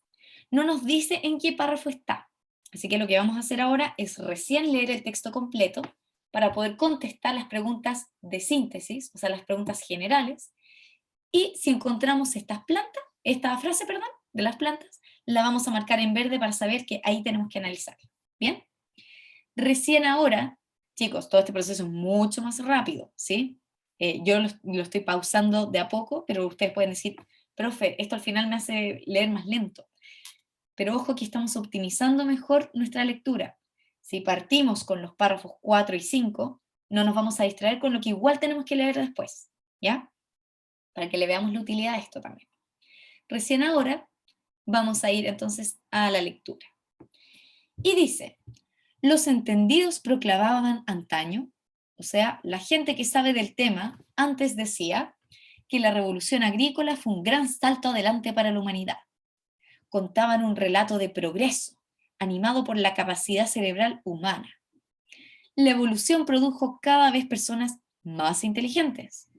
No nos dice en qué párrafo está. Así que lo que vamos a hacer ahora es recién leer el texto completo para poder contestar las preguntas de síntesis, o sea, las preguntas generales. Y si encontramos esta frase, perdón, de las plantas, la vamos a marcar en verde para saber que ahí tenemos que analizar. ¿Bien? Recién ahora, chicos, todo este proceso es mucho más rápido, ¿sí? Yo lo estoy pausando de a poco, pero ustedes pueden decir, profe, esto al final me hace leer más lento. Pero ojo que estamos optimizando mejor nuestra lectura. Si partimos con los párrafos 4 y 5, no nos vamos a distraer con lo que igual tenemos que leer después, ¿ya? Para que le veamos la utilidad a esto también. Recién ahora vamos a ir entonces a la lectura. Y dice, los entendidos proclamaban antaño, o sea, la gente que sabe del tema, antes decía que la revolución agrícola fue un gran salto adelante para la humanidad. Contaban un relato de progreso, animado por la capacidad cerebral humana. La evolución produjo cada vez personas más inteligentes.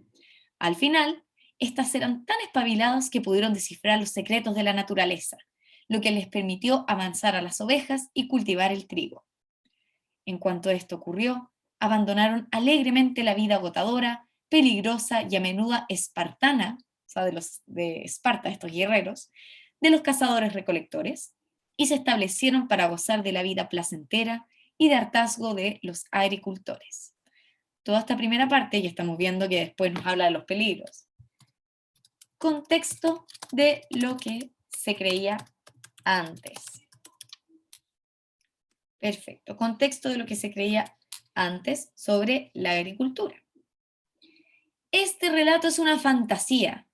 Al final, estas eran tan espabiladas que pudieron descifrar los secretos de la naturaleza, lo que les permitió avanzar a las ovejas y cultivar el trigo. En cuanto esto ocurrió, abandonaron alegremente la vida agotadora, peligrosa y a menudo espartana, o sea, de Esparta, estos guerreros, de los cazadores-recolectores, y se establecieron para gozar de la vida placentera y de hartazgo de los agricultores. Toda esta primera parte ya estamos viendo que después nos habla de los peligros. Contexto de lo que se creía antes. Perfecto. Contexto de lo que se creía antes sobre la agricultura. Este relato es una fantasía.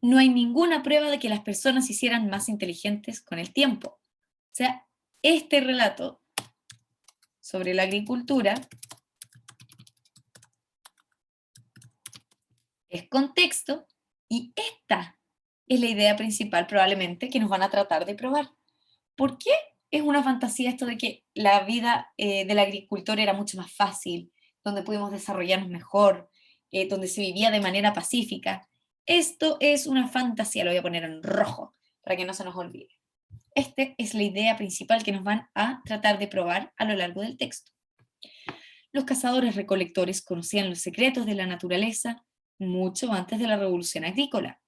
No hay ninguna prueba de que las personas se hicieran más inteligentes con el tiempo. O sea, este relato sobre la agricultura es contexto y esta es la idea principal probablemente que nos van a tratar de probar. ¿Por qué es una fantasía esto de que la vida del agricultor era mucho más fácil, donde pudimos desarrollarnos mejor, donde se vivía de manera pacífica? Esto es una fantasía, lo voy a poner en rojo para que no se nos olvide. Esta es la idea principal que nos van a tratar de probar a lo largo del texto. Los cazadores recolectores conocían los secretos de la naturaleza mucho antes de la revolución agrícola,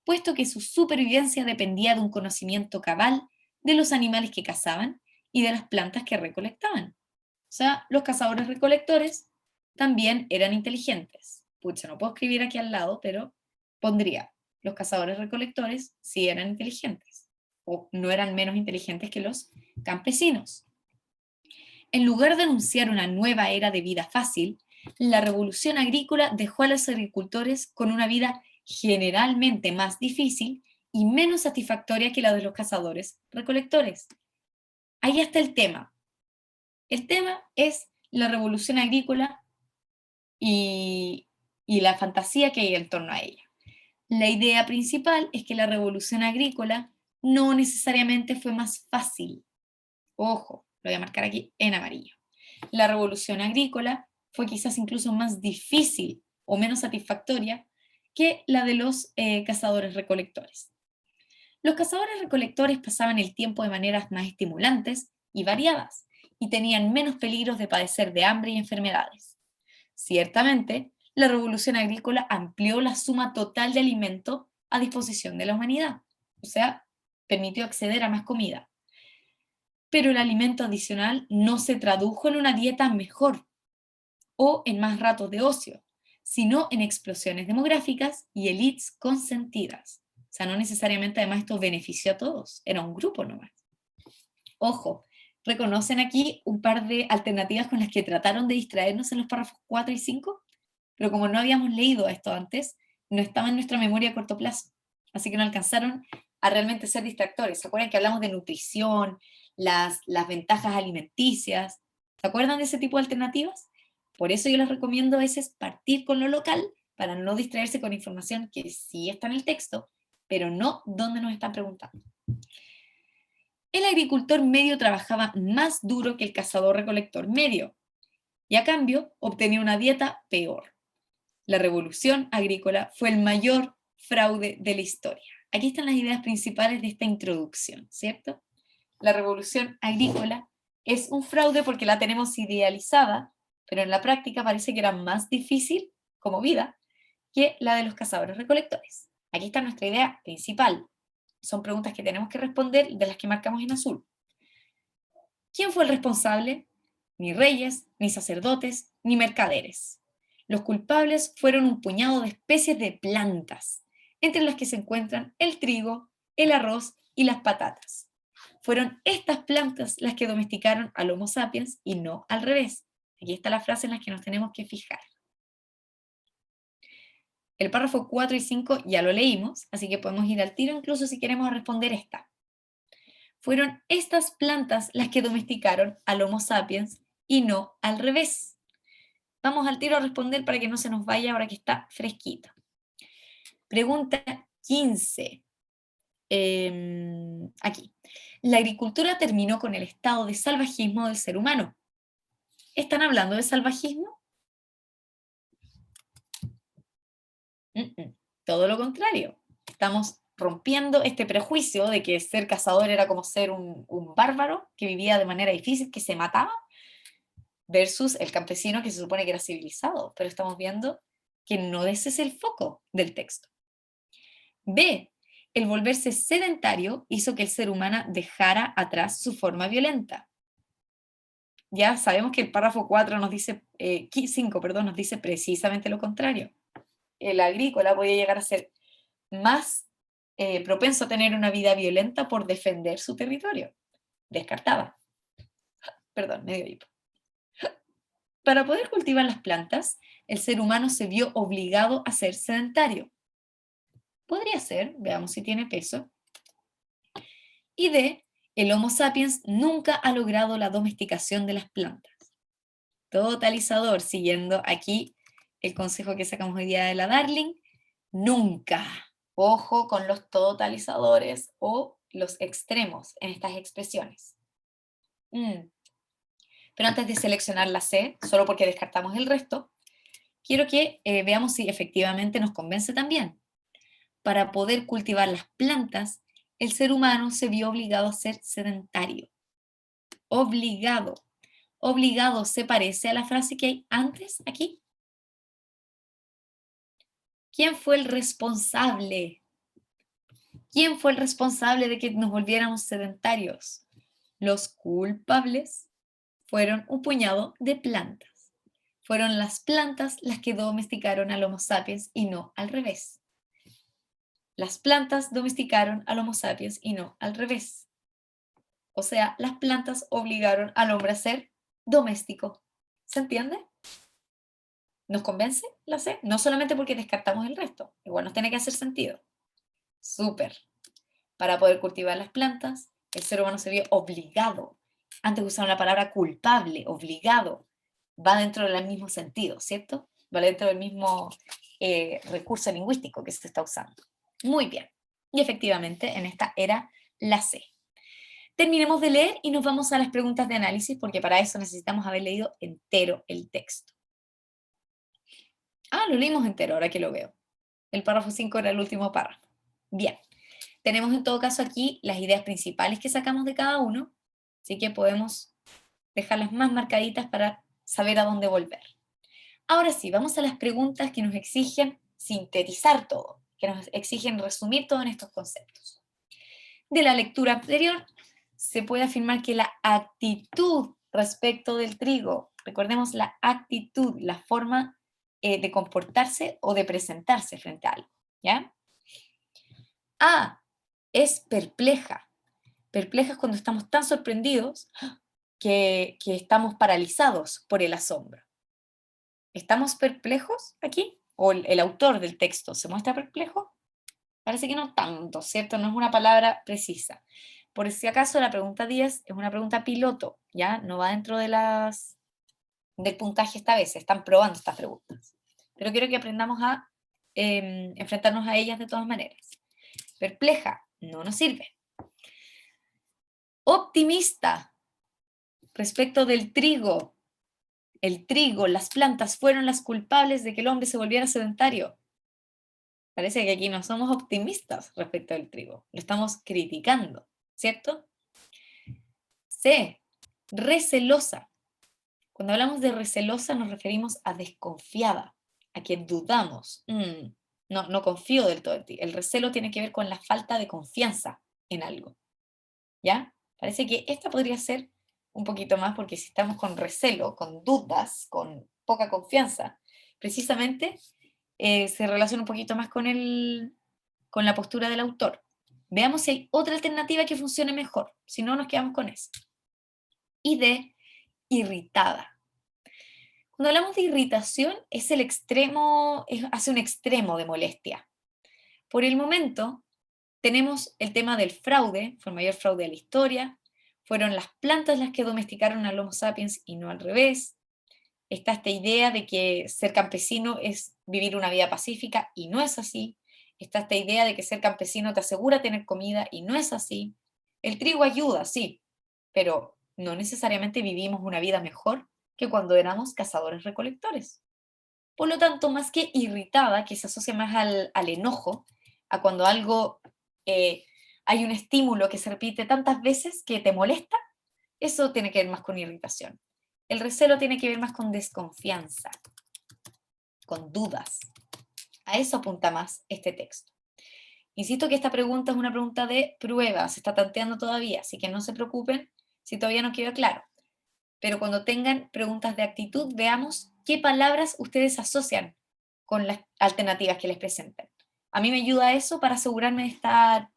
puesto que su supervivencia dependía de un conocimiento cabal de los animales que cazaban y de las plantas que recolectaban. O sea, los cazadores recolectores también eran inteligentes. Pucha, no puedo escribir aquí al lado, pero pondría, los cazadores recolectores sí eran inteligentes, o no eran menos inteligentes que los campesinos. En lugar de anunciar una nueva era de vida fácil, la revolución agrícola dejó a los agricultores con una vida generalmente más difícil y menos satisfactoria que la de los cazadores recolectores. Ahí está el tema. El tema es la revolución agrícola y la fantasía que hay en torno a ella. La idea principal es que la revolución agrícola no necesariamente fue más fácil. Ojo, lo voy a marcar aquí en amarillo. La revolución agrícola fue quizás incluso más difícil o menos satisfactoria que la de los cazadores-recolectores. Los cazadores-recolectores pasaban el tiempo de maneras más estimulantes y variadas, y tenían menos peligros de padecer de hambre y enfermedades. Ciertamente, la revolución agrícola amplió la suma total de alimento a disposición de la humanidad, o sea, permitió acceder a más comida. Pero el alimento adicional no se tradujo en una dieta mejor o en más ratos de ocio, sino en explosiones demográficas y élites consentidas. O sea, no necesariamente además esto benefició a todos, era un grupo nomás. Ojo, reconocen aquí un par de alternativas con las que trataron de distraernos en los párrafos 4 y 5, pero como no habíamos leído esto antes, no estaba en nuestra memoria a corto plazo, así que no alcanzaron a realmente ser distractores. ¿Se acuerdan que hablamos de nutrición, las ventajas alimenticias? ¿Se acuerdan de ese tipo de alternativas? Por eso yo les recomiendo a veces partir con lo local para no distraerse con información que sí está en el texto, pero no donde nos están preguntando. El agricultor medio trabajaba más duro que el cazador-recolector medio y a cambio obtenía una dieta peor. La revolución agrícola fue el mayor fraude de la historia. Aquí están las ideas principales de esta introducción, ¿cierto? La revolución agrícola es un fraude porque la tenemos idealizada, pero en la práctica parece que era más difícil como vida que la de los cazadores-recolectores. Aquí está nuestra idea principal. Son preguntas que tenemos que responder, de las que marcamos en azul. ¿Quién fue el responsable? Ni reyes, ni sacerdotes, ni mercaderes. Los culpables fueron un puñado de especies de plantas, entre las que se encuentran el trigo, el arroz y las patatas. Fueron estas plantas las que domesticaron al Homo sapiens y no al revés. Aquí está la frase en la que nos tenemos que fijar. El párrafo 4 y 5 ya lo leímos, así que podemos ir al tiro incluso si queremos responder esta. Fueron estas plantas las que domesticaron al Homo sapiens y no al revés. Vamos al tiro a responder para que no se nos vaya ahora que está fresquito. Pregunta 15. Aquí. La agricultura terminó con el estado de salvajismo del ser humano. ¿Están hablando de salvajismo? Todo lo contrario. Estamos rompiendo este prejuicio de que ser cazador era como ser un bárbaro que vivía de manera difícil, que se mataba, versus el campesino que se supone que era civilizado. Pero estamos viendo que no ese es el foco del texto. B. El volverse sedentario hizo que el ser humano dejara atrás su forma violenta. Ya sabemos que el párrafo 4 nos dice, 5, perdón, nos dice precisamente lo contrario. El agrícola podía llegar a ser más propenso a tener una vida violenta por defender su territorio. Descartaba. Perdón, medio hipo. Para poder cultivar las plantas, el ser humano se vio obligado a ser sedentario. Podría ser, veamos si tiene peso. Y D, el Homo sapiens nunca ha logrado la domesticación de las plantas. Totalizador, siguiendo aquí el consejo que sacamos hoy día de la Darling, nunca. Ojo con los totalizadores o los extremos en estas expresiones. Pero antes de seleccionar la C, solo porque descartamos el resto, quiero que veamos si efectivamente nos convence también. Para poder cultivar las plantas, el ser humano se vio obligado a ser sedentario. Obligado. Obligado se parece a la frase que hay antes aquí. ¿Quién fue el responsable? ¿Quién fue el responsable de que nos volviéramos sedentarios? Los culpables fueron un puñado de plantas. Fueron las plantas las que domesticaron al Homo sapiens y no al revés. Las plantas domesticaron al Homo sapiens y no al revés. O sea, las plantas obligaron al hombre a ser doméstico. ¿Se entiende? ¿Nos convence la C? No solamente porque descartamos el resto, igual nos tiene que hacer sentido. Súper. Para poder cultivar las plantas, el ser humano se vio obligado. Antes usaron la palabra culpable, obligado. Va dentro del mismo sentido, ¿cierto? Va dentro del mismo recurso lingüístico que se está usando. Muy bien. Y efectivamente, en esta era la C. Terminemos de leer y nos vamos a las preguntas de análisis, porque para eso necesitamos haber leído entero el texto. Ah, lo leímos entero, ahora que lo veo. El párrafo 5 era el último párrafo. Bien. Tenemos en todo caso aquí las ideas principales que sacamos de cada uno, así que podemos dejarlas más marcaditas para saber a dónde volver. Ahora sí, vamos a las preguntas que nos exigen sintetizar todo, que nos exigen resumir todos estos conceptos. De la lectura anterior, se puede afirmar que la actitud respecto del trigo, recordemos la actitud, la forma de comportarse o de presentarse frente a algo, ¿ya? A, es perpleja. Perpleja es cuando estamos tan sorprendidos que estamos paralizados por el asombro. ¿Estamos perplejos aquí? ¿O el autor del texto se muestra perplejo? Parece que no tanto, ¿cierto? No es una palabra precisa. Por si acaso, la pregunta 10 es una pregunta piloto, ¿ya? No va dentro de las del puntaje esta vez, se están probando estas preguntas. Pero quiero que aprendamos a enfrentarnos a ellas de todas maneras. Perpleja, no nos sirve. Optimista, respecto del trigo. El trigo, las plantas fueron las culpables de que el hombre se volviera sedentario. Parece que aquí no somos optimistas respecto al trigo, lo estamos criticando, ¿cierto? C, recelosa. Cuando hablamos de recelosa nos referimos a desconfiada, a que dudamos. No confío del todo en ti. El recelo tiene que ver con la falta de confianza en algo, ¿ya? Parece que esta podría ser un poquito más, porque si estamos con recelo, con dudas, con poca confianza, precisamente se relaciona un poquito más con la postura del autor. Veamos si hay otra alternativa que funcione mejor, si no nos quedamos con eso. Y D, irritada. Cuando hablamos de irritación, es el extremo, hace un extremo de molestia. Por el momento, tenemos el tema del fraude, fue el mayor fraude de la historia, fueron las plantas las que domesticaron al Homo sapiens y no al revés. Está esta idea de que ser campesino es vivir una vida pacífica y no es así. Está esta idea de que ser campesino te asegura tener comida y no es así. El trigo ayuda, sí, pero no necesariamente vivimos una vida mejor que cuando éramos cazadores-recolectores. Por lo tanto, más que irritada, que se asocia más al enojo, a cuando algo, hay un estímulo que se repite tantas veces que te molesta, eso tiene que ver más con irritación. El recelo tiene que ver más con desconfianza, con dudas. A eso apunta más este texto. Insisto que esta pregunta es una pregunta de prueba, se está tanteando todavía, así que no se preocupen si todavía no queda claro. Pero cuando tengan preguntas de actitud, veamos qué palabras ustedes asocian con las alternativas que les presenten. A mí me ayuda eso para asegurarme de estar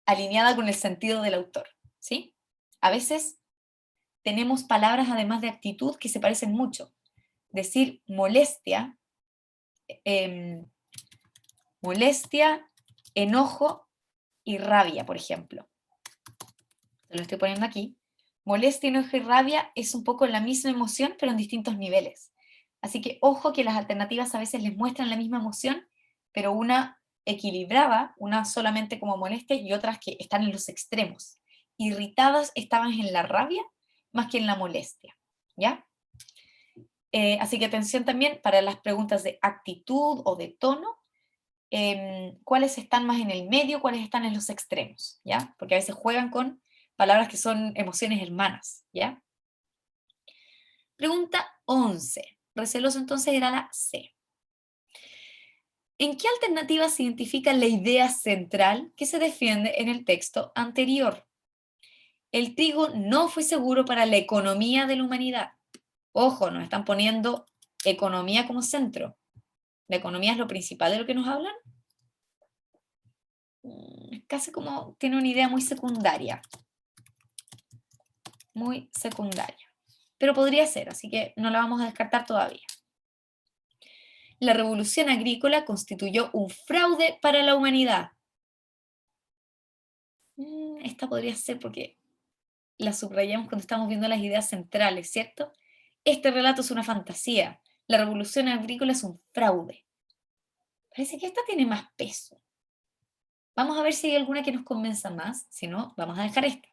alineada con el sentido del autor, ¿sí? A veces tenemos palabras, además de actitud, que se parecen mucho. Decir molestia, molestia, enojo y rabia, por ejemplo. Lo estoy poniendo aquí. Molestia, enojo y rabia es un poco la misma emoción, pero en distintos niveles. Así que ojo que las alternativas a veces les muestran la misma emoción, pero una equilibrada, una solamente como molestia y otras que están en los extremos. Irritadas estaban en la rabia más que en la molestia, ¿ya? Así que atención también para las preguntas de actitud o de tono, cuáles están más en el medio, cuáles están en los extremos, ¿ya? Porque a veces juegan con palabras que son emociones hermanas, ¿ya? Pregunta 11. Receloso entonces era la C. ¿En qué alternativa se identifica la idea central que se defiende en el texto anterior? El trigo no fue seguro para la economía de la humanidad. Ojo, nos están poniendo economía como centro. ¿La economía es lo principal de lo que nos hablan? Casi como tiene una idea muy secundaria. Muy secundaria. Pero podría ser, así que no la vamos a descartar todavía. La revolución agrícola constituyó un fraude para la humanidad. Esta podría ser porque la subrayamos cuando estamos viendo las ideas centrales, ¿cierto? Este relato es una fantasía. La revolución agrícola es un fraude. Parece que esta tiene más peso. Vamos a ver si hay alguna que nos convenza más. Si no, vamos a dejar esta.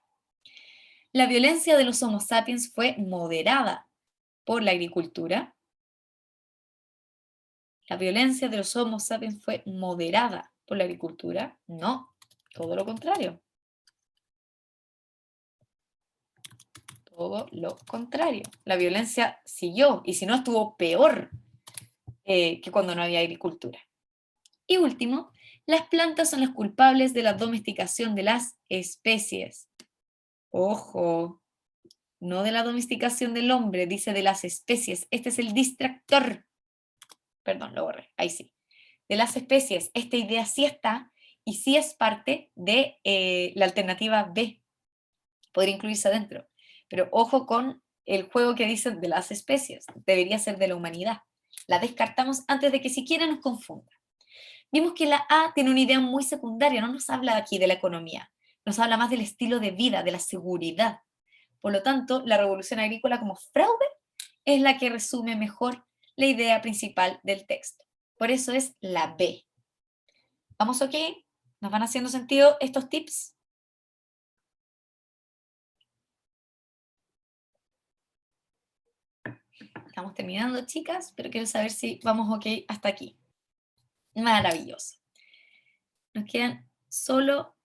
La violencia de los Homo sapiens fue moderada por la agricultura. La violencia de los Homo sapiens fue moderada por la agricultura. No, todo lo contrario. Todo lo contrario. La violencia siguió, y si no, estuvo peor que cuando no había agricultura. Y último, las plantas son las culpables de la domesticación de las especies. Ojo, no de la domesticación del hombre, dice de las especies. Este es el distractor. Perdón, lo borré, ahí sí. De las especies, esta idea sí está, y sí es parte de la alternativa B. Podría incluirse adentro. Pero ojo con el juego que dicen de las especies. Debería ser de la humanidad. La descartamos antes de que siquiera nos confunda. Vimos que la A tiene una idea muy secundaria, no nos habla aquí de la economía, nos habla más del estilo de vida, de la seguridad. Por lo tanto, la revolución agrícola como fraude es la que resume mejor la idea principal del texto. Por eso es la B. ¿Vamos ok? ¿Nos van haciendo sentido estos tips? Estamos terminando, chicas, pero quiero saber si vamos ok hasta aquí. Maravilloso. Nos quedan solo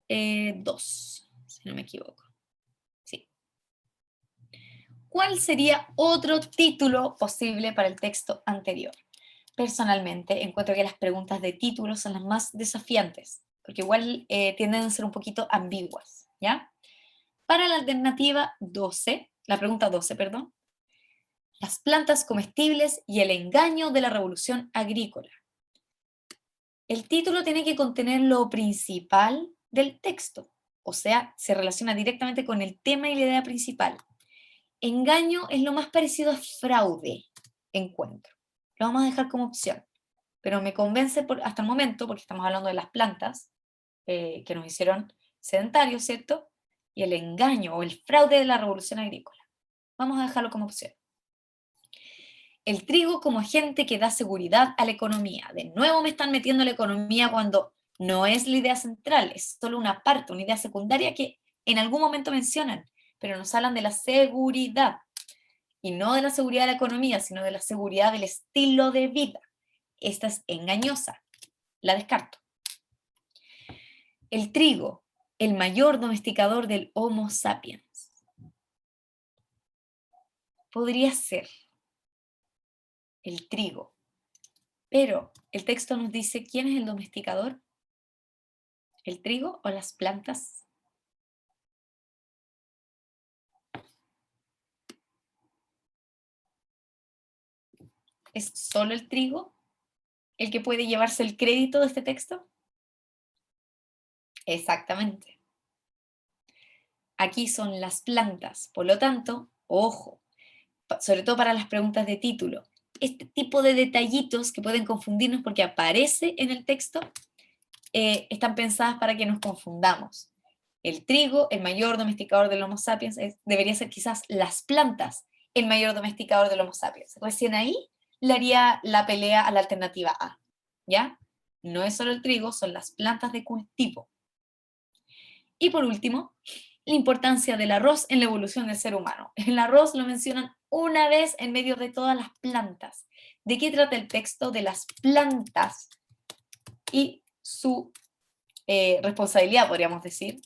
2, si no me equivoco. Sí. ¿Cuál sería otro título posible para el texto anterior? Personalmente, encuentro que las preguntas de título son las más desafiantes, porque igual tienden a ser un poquito ambiguas, ¿ya? Para la alternativa 12, la pregunta 12, perdón, las plantas comestibles y el engaño de la revolución agrícola. El título tiene que contener lo principal del texto, o sea, se relaciona directamente con el tema y la idea principal. Engaño es lo más parecido a fraude, encuentro. Lo vamos a dejar como opción, pero me convence hasta el momento, porque estamos hablando de las plantas que nos hicieron sedentarios, ¿cierto? Y el engaño o el fraude de la revolución agrícola. Vamos a dejarlo como opción. El trigo como agente que da seguridad a la economía. De nuevo me están metiendo la economía cuando no es la idea central, es solo una parte, una idea secundaria que en algún momento mencionan, pero nos hablan de la seguridad. Y no de la seguridad de la economía, sino de la seguridad del estilo de vida. Esta es engañosa, la descarto. El trigo, el mayor domesticador del Homo sapiens. Podría ser el trigo, pero el texto nos dice quién es el domesticador, el trigo o las plantas. ¿Es solo el trigo el que puede llevarse el crédito de este texto? Exactamente. Aquí son las plantas, por lo tanto, ojo, sobre todo para las preguntas de título, este tipo de detallitos que pueden confundirnos porque aparece en el texto, están pensadas para que nos confundamos. El trigo, el mayor domesticador del Homo sapiens, debería ser quizás las plantas, el mayor domesticador del Homo sapiens. Recién ahí le haría la pelea a la alternativa A, ¿ya? No es solo el trigo, son las plantas de cultivo. Y por último, la importancia del arroz en la evolución del ser humano. El arroz lo mencionan una vez en medio de todas las plantas. ¿De qué trata el texto? De las plantas y su responsabilidad, podríamos decir,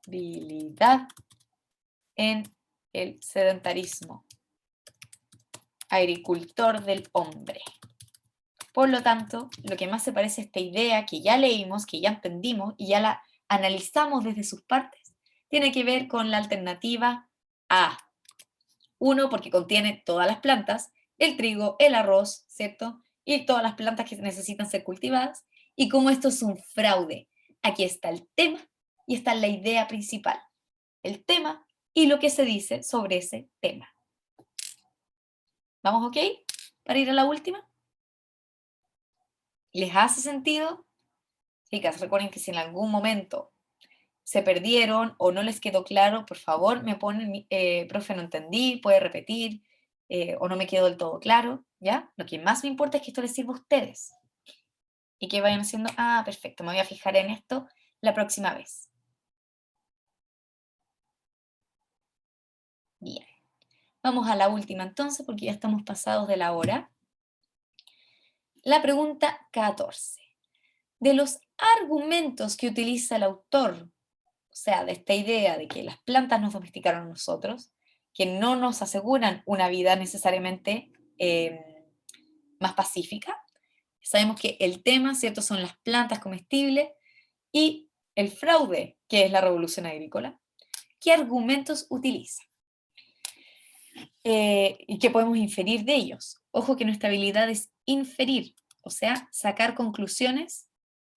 habilidad en el sedentarismo agricultor del hombre. Por lo tanto, lo que más se parece a esta idea que ya leímos, que ya entendimos y ya la analizamos desde sus partes, tiene que ver con la alternativa A. Uno, porque contiene todas las plantas, el trigo, el arroz, ¿cierto? Y todas las plantas que necesitan ser cultivadas. Y como esto es un fraude, aquí está el tema y está la idea principal. El tema y lo que se dice sobre ese tema. ¿Vamos ok? Para ir a la última. ¿Les hace sentido? Chicas, recuerden que si en algún momento se perdieron o no les quedó claro, por favor me ponen, profe, no entendí, puede repetir, o no me quedó del todo claro, ¿ya? Lo que más me importa es que esto les sirva a ustedes. Y que vayan haciendo, ah, perfecto, me voy a fijar en esto la próxima vez. Bien. Vamos a la última entonces, porque ya estamos pasados de la hora. La pregunta 14. De los argumentos que utiliza el autor, o sea, de esta idea de que las plantas nos domesticaron a nosotros, que no nos aseguran una vida necesariamente más pacífica. Sabemos que el tema, ¿cierto?, son las plantas comestibles y el fraude, que es la revolución agrícola. ¿Qué argumentos utiliza? ¿Y qué podemos inferir de ellos? Ojo que nuestra habilidad es inferir, o sea, sacar conclusiones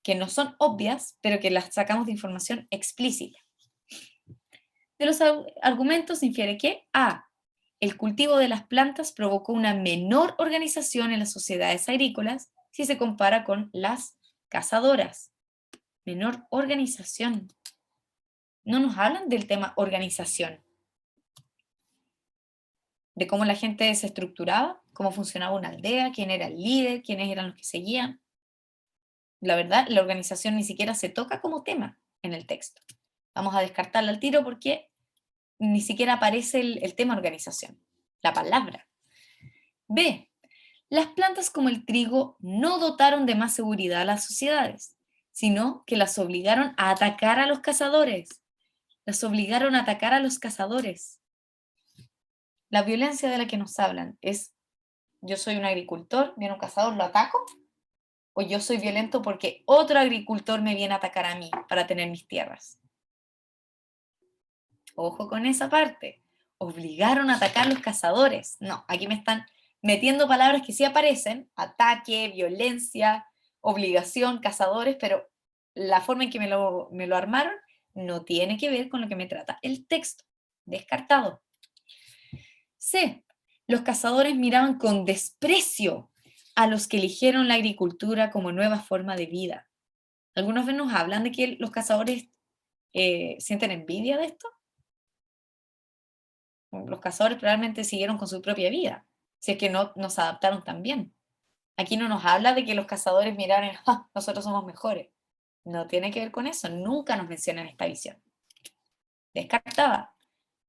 que no son obvias, pero que las sacamos de información explícita. De los argumentos se infiere que A. El cultivo de las plantas provocó una menor organización en las sociedades agrícolas si se compara con las cazadoras. Menor organización. No nos hablan del tema organización, de cómo la gente se estructuraba, cómo funcionaba una aldea, quién era el líder, quiénes eran los que seguían. La verdad, la organización ni siquiera se toca como tema en el texto. Vamos a descartarla al tiro porque ni siquiera aparece el tema organización, la palabra. B. Las plantas como el trigo no dotaron de más seguridad a las sociedades, sino que las obligaron a atacar a los cazadores. Las obligaron a atacar a los cazadores. La violencia de la que nos hablan es: yo soy un agricultor, viene un cazador, lo ataco, o yo soy violento porque otro agricultor me viene a atacar a mí para tener mis tierras. Ojo con esa parte. Obligaron a atacar los cazadores. No, aquí me están metiendo palabras que sí aparecen: ataque, violencia, obligación, cazadores, pero la forma en que me lo armaron no tiene que ver con lo que me trata el texto. Descartado. C. Los cazadores miraban con desprecio a los que eligieron la agricultura como nueva forma de vida. Algunos veces nos hablan de que los cazadores sienten envidia de esto. Los cazadores probablemente siguieron con su propia vida, si es que no nos adaptaron tan bien. Aquí no nos habla de que los cazadores miraron, "Ah, nosotros somos mejores". No tiene que ver con eso, nunca nos mencionan esta visión. Descartada.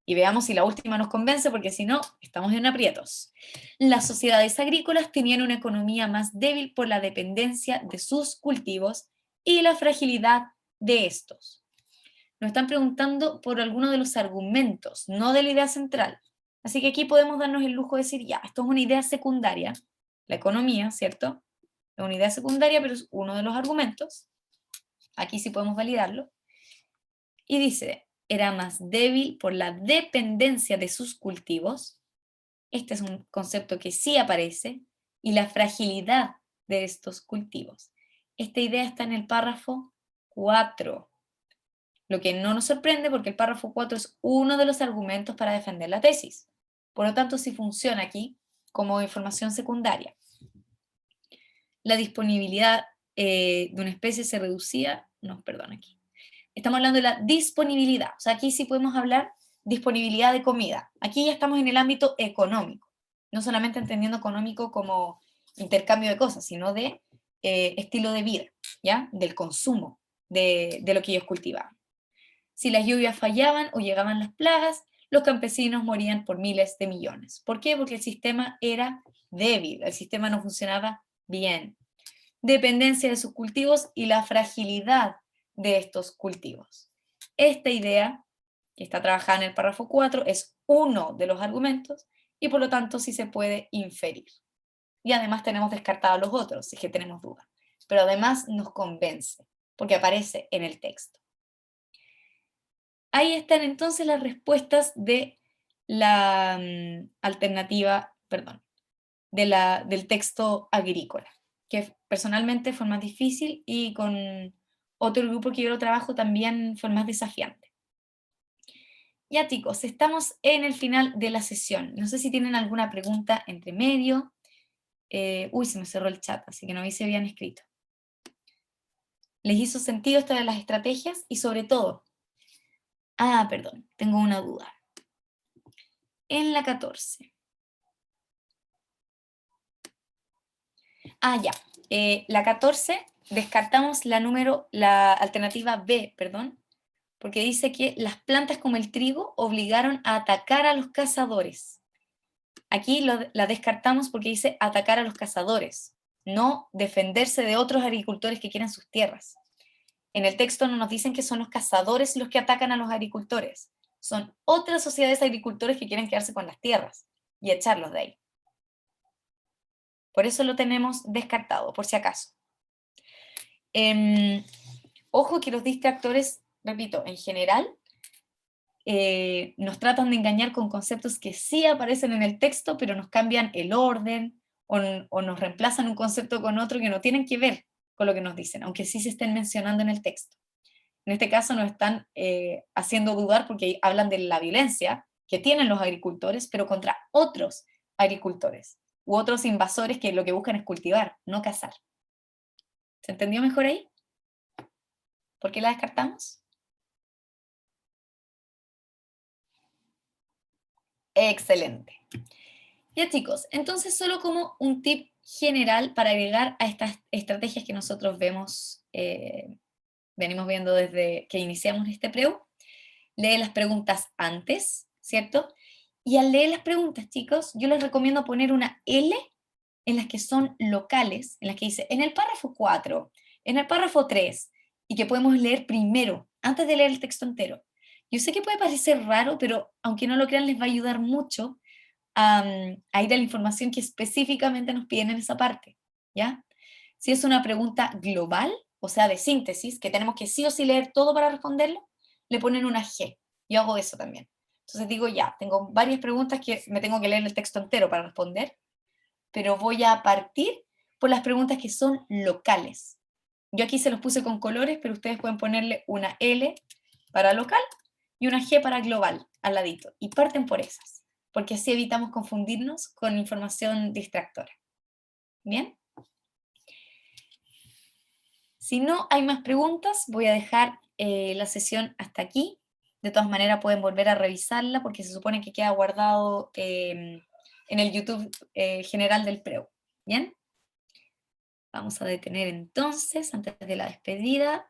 Y veamos si la última nos convence, porque si no, estamos en aprietos. Las sociedades agrícolas tenían una economía más débil por la dependencia de sus cultivos y la fragilidad de estos. Nos están preguntando por alguno de los argumentos, no de la idea central. Así que aquí podemos darnos el lujo de decir, ya, esto es una idea secundaria, la economía, ¿cierto? Es una idea secundaria, pero es uno de los argumentos. Aquí sí podemos validarlo. Y dice, era más débil por la dependencia de sus cultivos. Este es un concepto que sí aparece. Y la fragilidad de estos cultivos. Esta idea está en el párrafo 4. Lo que no nos sorprende porque el párrafo 4 es uno de los argumentos para defender la tesis. Por lo tanto, sí funciona aquí como información secundaria. La disponibilidad de una especie se reducía, no, perdón, aquí. Estamos hablando de la disponibilidad, o sea, aquí sí podemos hablar disponibilidad de comida. Aquí ya estamos en el ámbito económico, no solamente entendiendo económico como intercambio de cosas, sino de estilo de vida, ¿ya? Del consumo de lo que ellos cultivaban. Si las lluvias fallaban o llegaban las plagas, los campesinos morían por miles de millones. ¿Por qué? Porque el sistema era débil, el sistema no funcionaba bien. Dependencia de sus cultivos y la fragilidad de estos cultivos. Esta idea, que está trabajada en el párrafo 4, es uno de los argumentos y por lo tanto sí se puede inferir. Y además tenemos descartados los otros, si es que tenemos duda. Pero además nos convence, porque aparece en el texto. Ahí están entonces las respuestas de la alternativa, perdón, del texto agrícola, que personalmente fue más difícil y con otro grupo que yo lo trabajo también fue más desafiante. Ya chicos, estamos en el final de la sesión. No sé si tienen alguna pregunta entre medio. Uy, se me cerró el chat, así que no vi si habían escrito. ¿Les hizo sentido esto de las estrategias? Y sobre todo, perdón, tengo una duda. En la 14. Ya. La 14, descartamos la alternativa B, perdón, porque dice que las plantas como el trigo obligaron a atacar a los cazadores. Aquí la descartamos porque dice atacar a los cazadores, no defenderse de otros agricultores que quieren sus tierras. En el texto no nos dicen que son los cazadores los que atacan a los agricultores, son otras sociedades de agricultores que quieren quedarse con las tierras y echarlos de ahí. Por eso lo tenemos descartado, por si acaso. Ojo que los distractores, repito, en general, nos tratan de engañar con conceptos que sí aparecen en el texto, pero nos cambian el orden o nos reemplazan un concepto con otro que no tienen que ver con lo que nos dicen, aunque sí se estén mencionando en el texto. En este caso nos están haciendo dudar porque hablan de la violencia que tienen los agricultores, pero contra otros agricultores u otros invasores que lo que buscan es cultivar, no cazar. ¿Se entendió mejor ahí? ¿Por qué la descartamos? Excelente. Ya chicos, entonces solo como un tip general para agregar a estas estrategias que nosotros vemos, venimos viendo desde que iniciamos este preu, lee las preguntas antes, ¿cierto? Y al leer las preguntas, chicos, yo les recomiendo poner una L en las que son locales, en las que dice, en el párrafo 4, en el párrafo 3, y que podemos leer primero, antes de leer el texto entero. Yo sé que puede parecer raro, pero aunque no lo crean, les va a ayudar mucho a ir a la información que específicamente nos piden en esa parte, ¿ya? Si es una pregunta global, o sea, de síntesis, que tenemos que sí o sí leer todo para responderlo, le ponen una G. Yo hago eso también. Entonces digo, ya, tengo varias preguntas que me tengo que leer el texto entero para responder, pero voy a partir por las preguntas que son locales. Yo aquí se los puse con colores, pero ustedes pueden ponerle una L para local y una G para global al ladito, y parten por esas, porque así evitamos confundirnos con información distractora. ¿Bien? Si no hay más preguntas, voy a dejar la sesión hasta aquí. De todas maneras pueden volver a revisarla porque se supone que queda guardado en el YouTube general del preu. ¿Bien? Vamos a detener entonces, antes de la despedida,